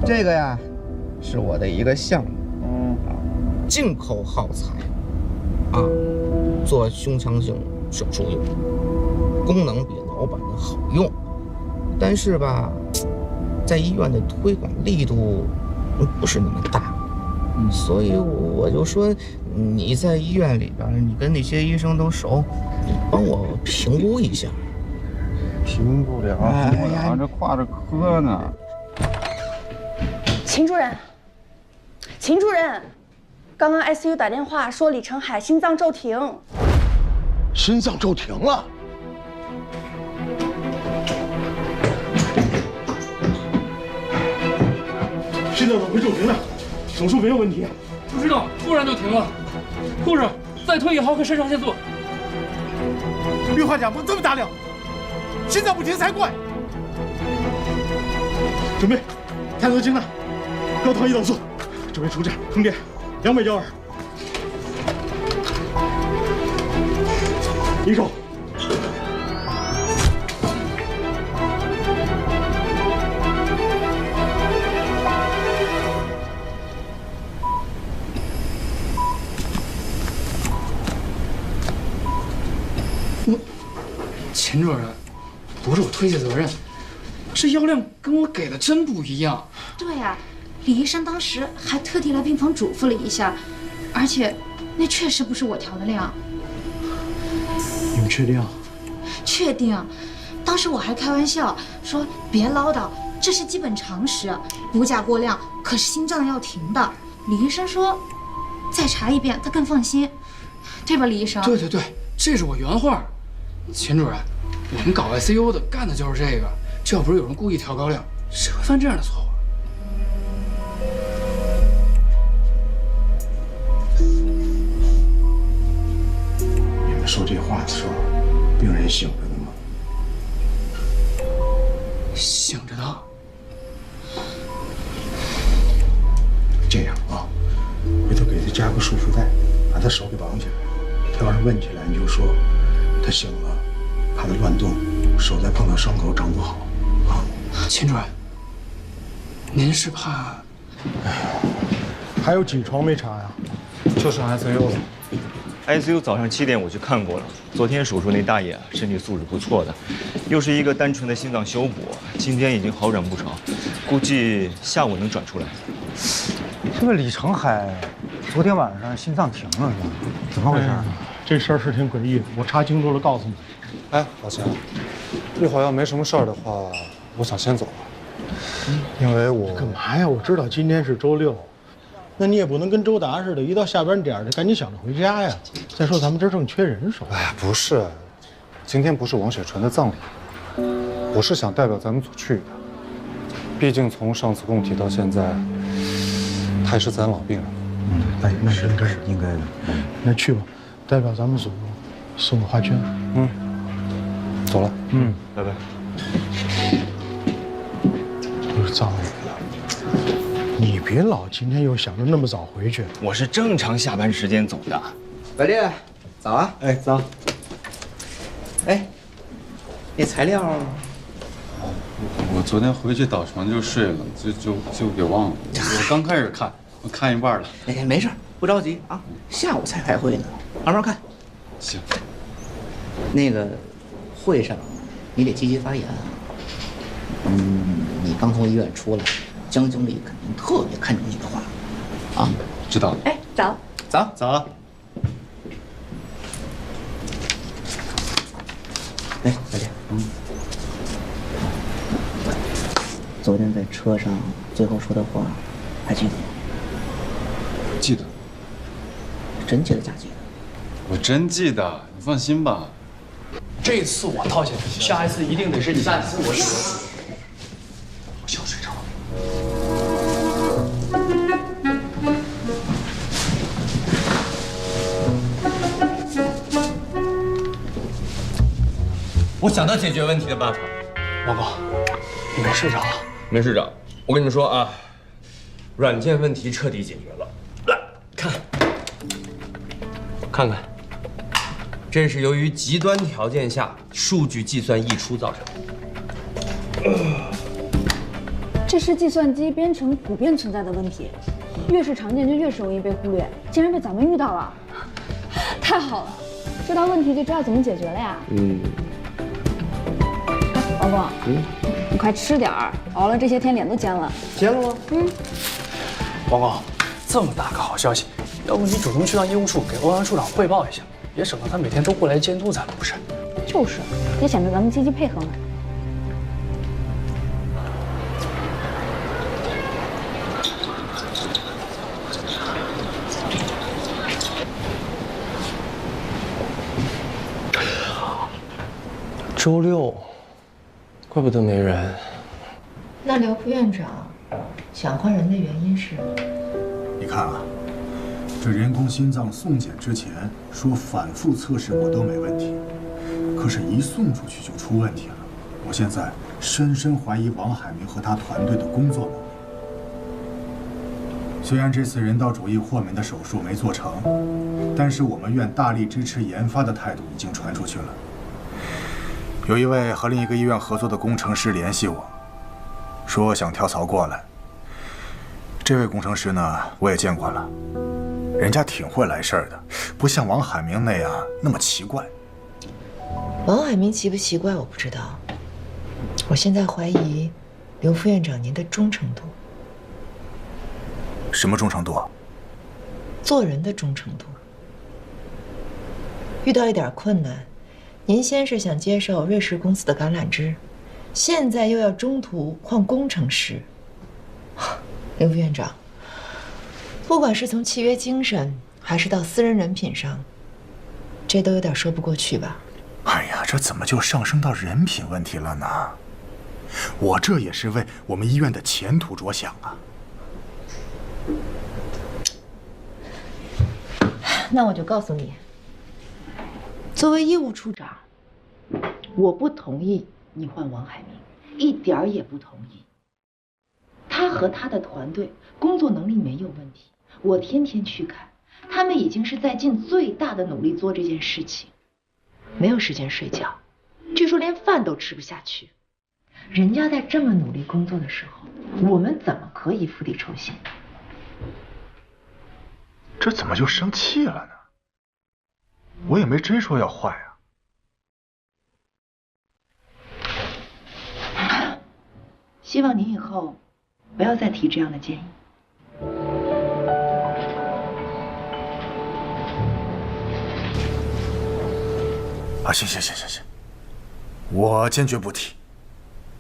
这个呀，是我的一个项目，进口耗材，做胸腔性手术用，功能比老版的好用，但是吧，在医院的推广力度不是那么大，所以我就说你在医院里边，你跟那些医生都熟，你帮我评估一下。评不了，评不了，这挂着科呢。秦主任，秦主任，刚刚 ICU 打电话说李成海心脏骤停。心脏骤停了？心脏怎么会骤停呢？手术没有问题啊？不知道，突然就停了。护士，再推1毫克肾上腺素。氯化钾不这么大量，心脏不停才怪。准备，探测精呢？高糖胰岛素，准备除颤，通电200焦耳。离手。秦主任，不是我推卸责任，这药量跟我给的真不一样。对呀，李医生当时还特地来病房嘱咐了一下，而且那确实不是我调的量。你们确定？确定。当时我还开玩笑说别唠叨，这是基本常识，骨钾过量可是心脏要停的。李医生说再查一遍他更放心，对吧，李医生？对对对，这是我原话。秦主任，我们搞 ICU 的干的就是这个，这要不是有人故意调高量，谁会犯这样的错误？你们说这话的时候，病人醒着呢吗？醒着呢。这样啊，回头给他加个束缚带，把他手给绑起来。他要是问起来，你就说他醒了，怕他乱动，手再碰到伤口长不好啊。秦主任，您是怕？哎呀，还有几床没查呀？就剩 ICU 了。ICU 早上7点我去看过了，昨天手术那大爷身体素质不错的，又是一个单纯的心脏修补，今天已经好转不少，估计下午能转出来。这个李成海昨天晚上心脏停了是吧？怎么回事？这事儿是挺诡异的，我查清楚了告诉你。哎，老钱，一会儿要没什么事儿的话，我想先走了，因为我干嘛呀？我知道今天是周6，那你也不能跟周达似的，一到下班点就赶紧想着回家呀。再说咱们这儿正缺人手。哎，不是，今天不是王雪纯的葬礼，我是想代表咱们组去的。毕竟从上次供体到现在，他也是咱老病人，那应该的。那去吧，代表咱们组送个花圈。走了。拜拜。又是脏了。你别老今天又想着那么早回去。我是正常下班时间走的。白烈，早啊！哎，早。哎，那材料，我昨天回去倒床就睡了，就给忘了。我刚开始看，我看一半了。哎，没事，不着急啊，下午才开会呢，慢慢看。行。那个会上，你得积极发言啊。你刚从医院出来，江经理肯定特别看重你的话，啊？知道了。哎，早。早。哎，白烈，昨天在车上最后说的话，还记得吗？记得。真记得假记得？我真记得，你放心吧。这次我套下去，下一次一定得是你。下次我死。我想睡着了。我想到解决问题的办法。王哥，你没睡着啊？没睡着。我跟你们说啊，软件问题彻底解决了。来看看，这是由于极端条件下数据计算溢出造成的。这是计算机编程普遍存在的问题，越是常见就越是容易被忽略，竟然被咱们遇到了，太好了，知道问题就知道怎么解决了呀。王工，你快吃点儿，熬了这些天脸都尖了。尖了吗？王工，这么大个好消息，要不你主动去趟业务处给欧阳处长汇报一下，也省得他每天都过来监督咱们，不是？就是，也显得咱们积极配合嘛。周六，怪不得没人。那刘副院长想换人的原因是？你看啊，这人工心脏送检之前说反复测试过都没问题，可是一送出去就出问题了。我现在深深怀疑王海明和他团队的工作能力。虽然这次人道主义豁免的手术没做成，但是我们院大力支持研发的态度已经传出去了。有一位和另一个医院合作的工程师联系我，说想跳槽过来。这位工程师呢，我也见过了，人家挺会来事儿的，不像王海明那样那么奇怪。王海明奇不奇怪我不知道，我现在怀疑刘副院长您的忠诚度。什么忠诚度？做人的忠诚度。遇到一点困难，您先是想接受瑞士公司的橄榄枝，现在又要中途换工程师。刘副院长，不管是从契约精神，还是到私人人品上，这都有点说不过去吧？哎呀，这怎么就上升到人品问题了呢？我这也是为我们医院的前途着想啊。那我就告诉你，作为业务处长，我不同意你换王海明，一点儿也不同意。他和他的团队工作能力没有问题，我天天去看，他们已经是在尽最大的努力做这件事情，没有时间睡觉，据说连饭都吃不下去。人家在这么努力工作的时候，我们怎么可以釜底抽薪？这怎么就生气了呢？我也没真说要换啊。希望您以后不要再提这样的建议。啊，行，我坚决不提，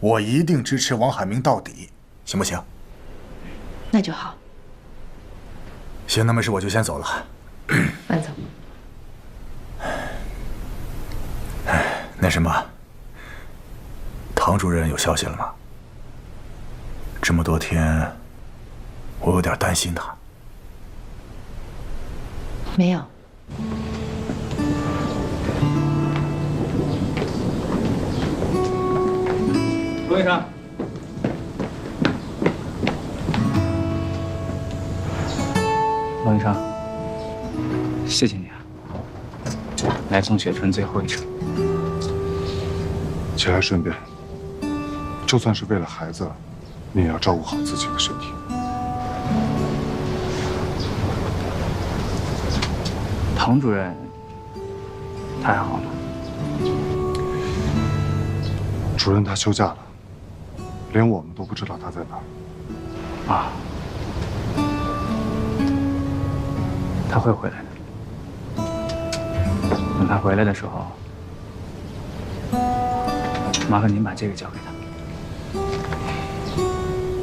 我一定支持王海明到底，行不行？那就好。行，那没事，我就先走了。慢走。那什么，唐主任有消息了吗？这么多天，我有点担心他。没有。罗医生，罗医生，谢谢你啊，来送雪春最后一程。起来顺便，就算是为了孩子，你也要照顾好自己的身体。唐主任，他还好吗？主任他休假了，连我们都不知道他在哪儿。啊，他会回来的。等他回来的时候，麻烦您把这个交给他。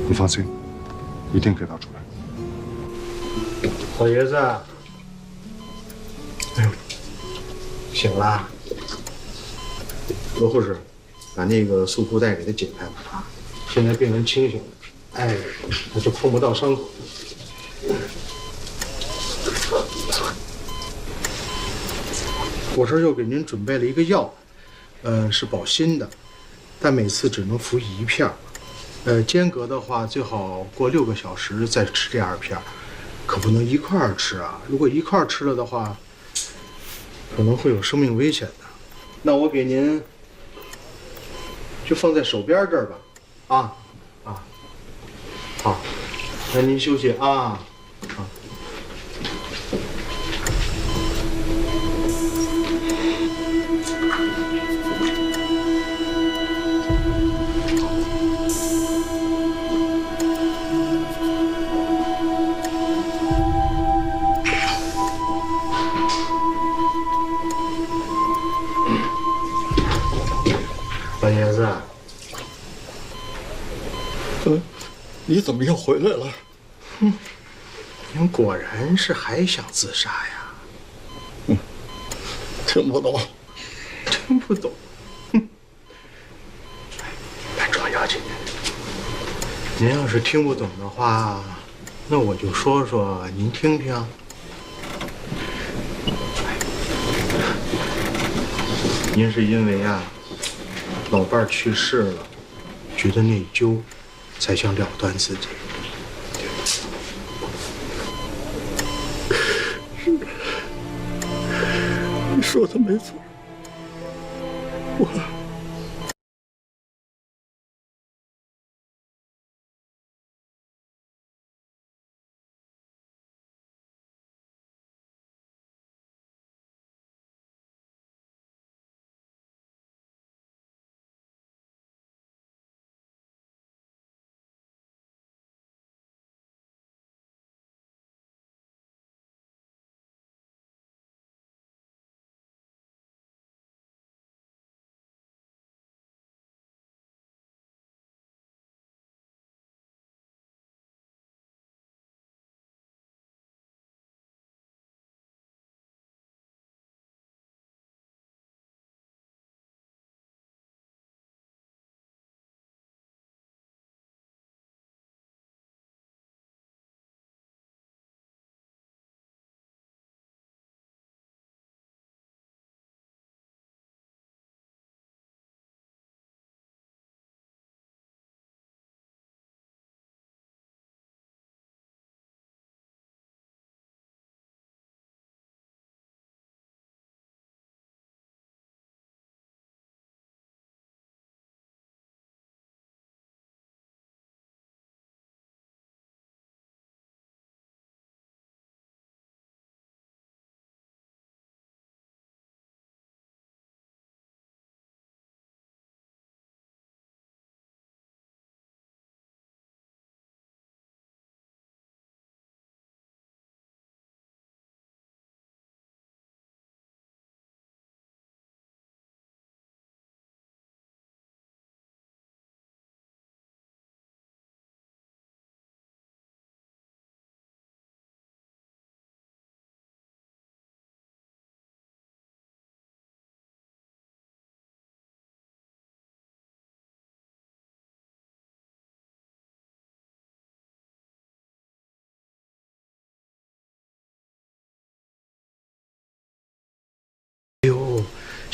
你放心，一定给到主任。老爷子，哎呦，醒了。罗护士，把那个束缚带给他解开吧。现在病人清醒了，哎，他就碰不到伤口。我这儿又给您准备了一个药，是保心的，但每次只能服1片。间隔的话最好过6个小时再吃这2片，可不能一块儿吃啊！如果一块儿吃了的话，可能会有生命危险的。那我给您就放在手边这儿吧，好，那您休息啊。老爷子，你怎么又回来了？您果然是还想自杀呀？听不懂，听不懂，别装要紧。您要是听不懂的话，那我就说说，您听听。您是因为啊，老伴儿去世了，觉得内疚，才想了断自己。你说的没错，我。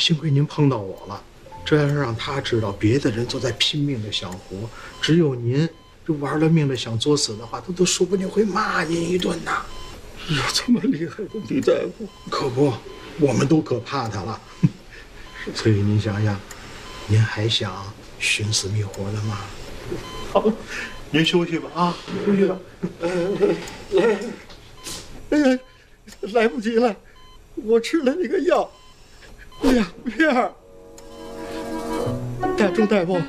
幸亏您碰到我了，这要是让他知道别的人都在拼命的想活，只有您这玩了命的想作死的话，他都说不定会骂您一顿呐。有这么厉害的李大夫？可不，我们都可怕他了。所以您想想，您还想寻死觅活的吗？好，您休息吧啊，休息吧。来不及了，我吃了那个药，2片。钟大夫，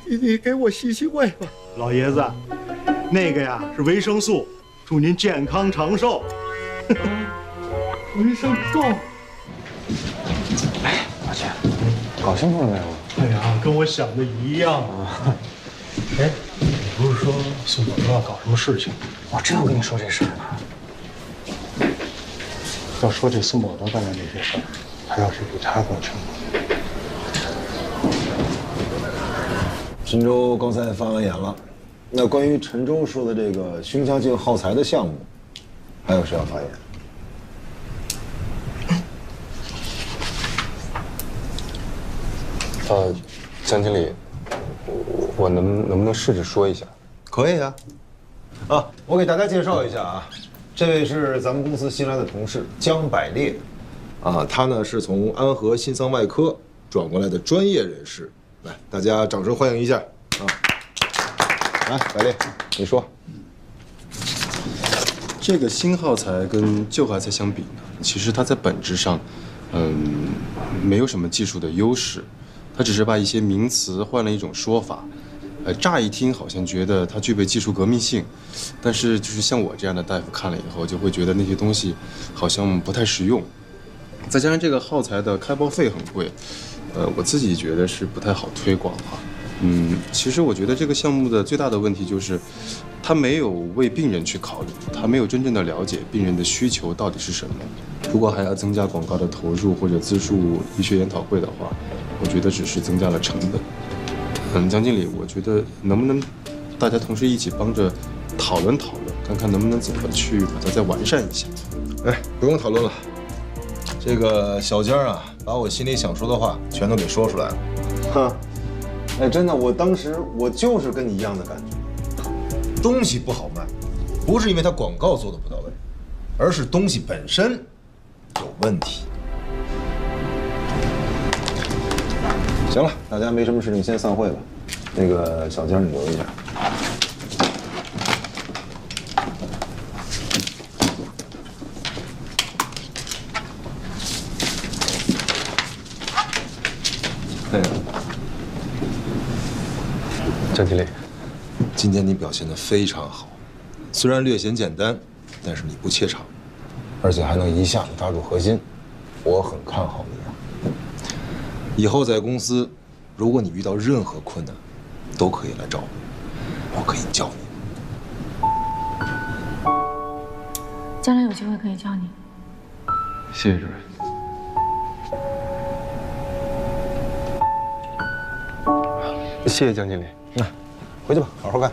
你给我洗胃吧。老爷子，那个呀是维生素，祝您健康长寿。维生素。哎，老钱，搞清楚了没有？哎呀，跟我想的一样啊。哎，你不是说宋宝说要搞什么事情？我正要跟你说这事儿呢。要说这宋宝德干的那些事儿，他要是比他更成功。陈州刚才发完言了，那关于陈州说的这个熏香镜耗材的项目，还有谁要发言？江经理，我能不能试着说一下？可以啊。我给大家介绍一下啊，这位是咱们公司新来的同事江百烈，他呢是从安和心脏外科转过来的专业人士，来，大家掌声欢迎一下啊！来，百烈，你说。这个新耗材跟旧耗材相比呢，其实它在本质上，没有什么技术的优势，它只是把一些名词换了一种说法。乍一听好像觉得它具备技术革命性，但是就是像我这样的大夫看了以后，就会觉得那些东西好像不太实用。再加上这个耗材的开包费很贵，我自己觉得是不太好推广哈。其实我觉得这个项目的最大的问题就是，他没有为病人去考虑，他没有真正的了解病人的需求到底是什么。如果还要增加广告的投入或者资助医学研讨会的话，我觉得只是增加了成本。江经理，我觉得能不能大家同时一起帮着讨论讨论，看看能不能怎么去把它再完善一下。不用讨论了，这个小江啊，把我心里想说的话全都给说出来了。真的，我当时我就是跟你一样的感觉，东西不好卖，不是因为它广告做的不到位，而是东西本身有问题。行了，大家没什么事情，先散会吧。那个小江，你留一下。江经理，今天你表现得非常好，虽然略显简单，但是你不怯场，而且还能一下子抓住核心，我很看好你啊。以后在公司，如果你遇到任何困难，都可以来找我，我可以教你。将来有机会可以教你。谢谢主任。谢谢江经理。回去吧，好好干。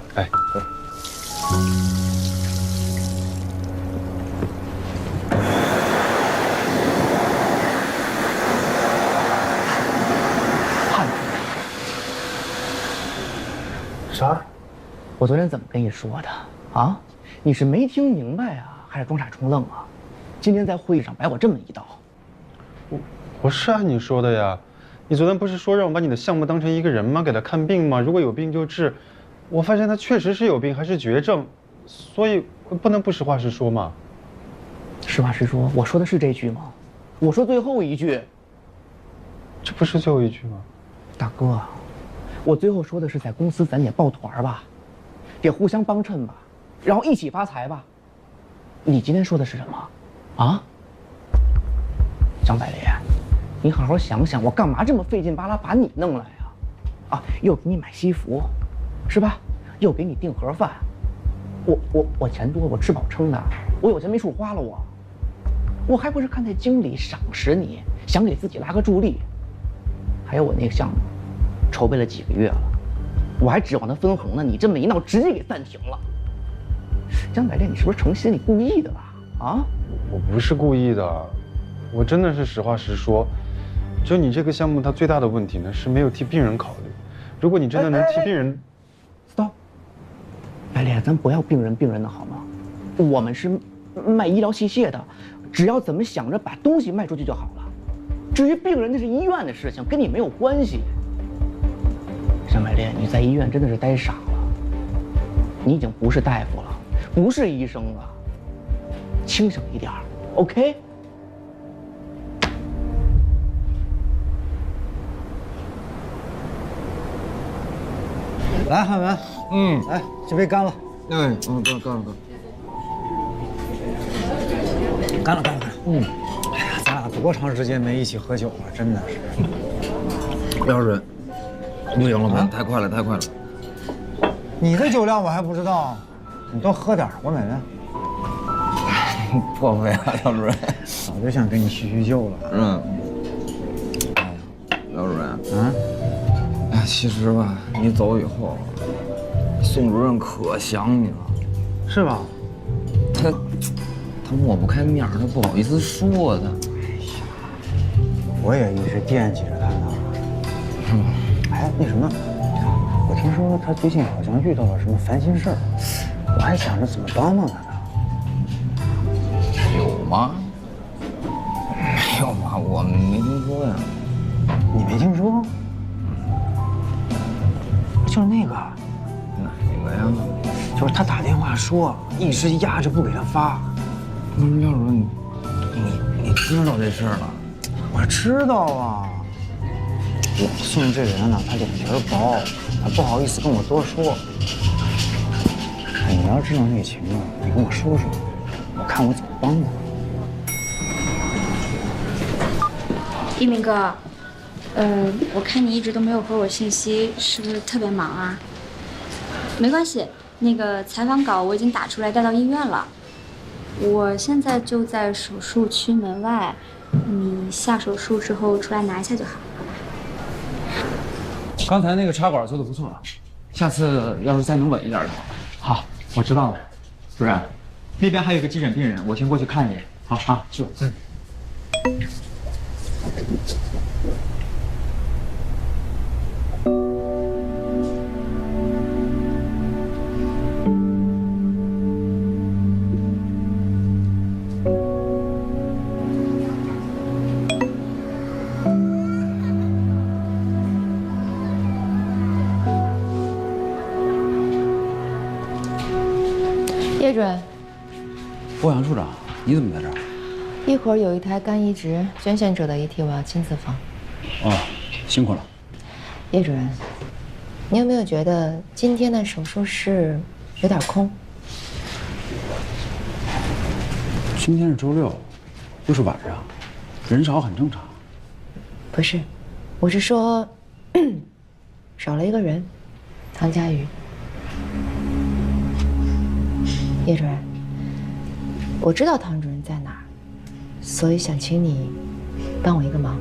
啥？我昨天怎么跟你说的啊？你是没听明白啊，还是装傻充愣啊？今天在会议上摆我这么一道。我是按你说的呀。你昨天不是说让我把你的项目当成一个人吗？给他看病吗？如果有病就治。我发现他确实是有病，还是绝症，所以不能不实话实说嘛。实话实说，我说的是这句吗？我说最后一句。这不是最后一句吗？大哥，我最后说的是在公司咱得抱团吧，得互相帮衬吧，然后一起发财吧。你今天说的是什么？啊？张百烈，你好好想想，我干嘛这么费劲巴拉把你弄来呀？啊，又给你买西服。是吧？又给你订盒饭，我钱多，我吃饱撑的，我有钱没处花了，我还不是看在经理赏识你，想给自己拉个助力。还有我那个项目，筹备了几个月了，我还指望他分红呢，你这么一闹，直接给暂停了。江百烈，你是不是成心你故意的吧？啊？我不是故意的，我真的是实话实说。就你这个项目，它最大的问题呢是没有替病人考虑。如果你真的能替病人 ，stop， 白莲，咱不要病人的好吗？我们是卖医疗器械的，只要怎么想着把东西卖出去就好了。至于病人，那是医院的事情，跟你没有关系。沈白莲，你在医院真的是待傻了，你已经不是大夫了，不是医生了，清醒一点 ，OK？ 来，汉文，来，这杯干了。干了。干了。哎呀，咱俩多长时间没一起喝酒了，真的是。标准，不行了吧？太快了。你的酒量我还不知道，你多喝点，我美美。破费啊，姚主任。早就想跟你叙叙旧了。姚主任。哎，其实吧，你走以后，宋主任可想你了，是吧？他抹不开面，他不好意思说的。我也一直惦记着他呢。哎，那什么，我听说他最近好像遇到了什么烦心事儿，我还想着怎么帮帮他呢。有吗？没有吧，我没听说呀。你没听说？就是那个。哪个呀？就是他打电话说，一直压着不给他发。不是廖主任，你知道这事儿了？我知道啊。老宋这人呢，他脸皮薄，他不好意思跟我多说。哎，你要知道内情啊，你跟我说说，我看我怎么帮他。一鸣哥，我看你一直都没有回我信息，是不是特别忙啊？没关系，那个采访稿我已经打出来带到医院了。我现在就在手术区门外，你下手术之后出来拿一下就好。刚才那个插管做的不错，下次要是再能稳一点就好。好，我知道了。主任，那边还有个急诊病人，我先过去看一眼。好啊，去。叶主任，欧阳处长，你怎么在这儿？一会儿有一台肝移植，捐献者的遗体我要亲自放。哦，辛苦了。叶主任，你有没有觉得今天的手术室有点空？今天是周六，又是晚上，人少很正常。不是，我是说少了一个人，唐佳宇。叶主任，我知道唐主任在哪儿，所以想请你帮我一个忙。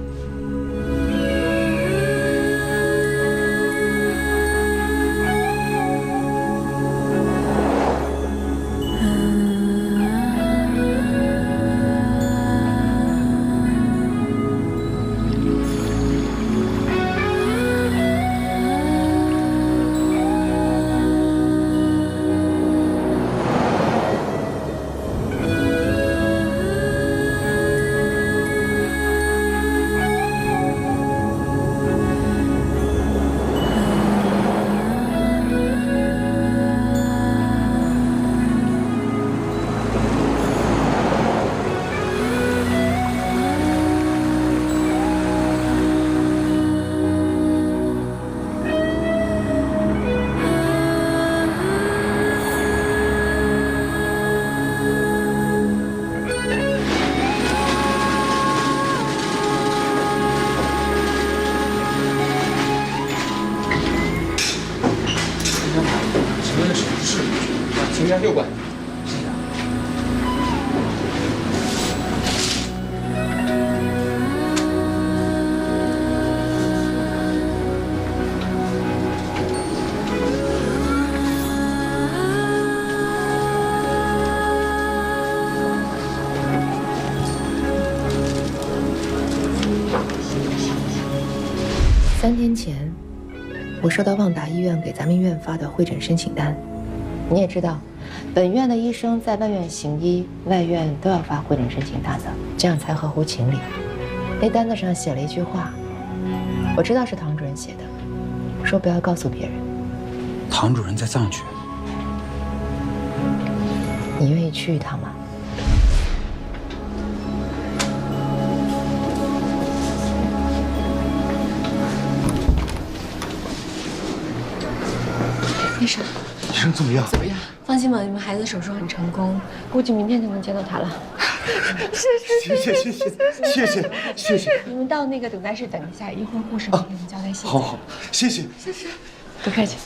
6馆。3天前，我收到旺达医院给咱们医院发的会诊申请单。你也知道，本院的医生在外院行医，外院都要发会诊申请单的，这样才合乎情理。那单子上写了一句话，我知道是唐主任写的，说不要告诉别人。唐主任在藏区。你愿意去一趟吗？医生，医生怎么样？怎么样？放心吧，你们孩子手术很成功，估计明天就能见到他了。谢谢。你们到那个等待室等一下，一会儿护士会给你们交代细节。好，谢谢。不客气。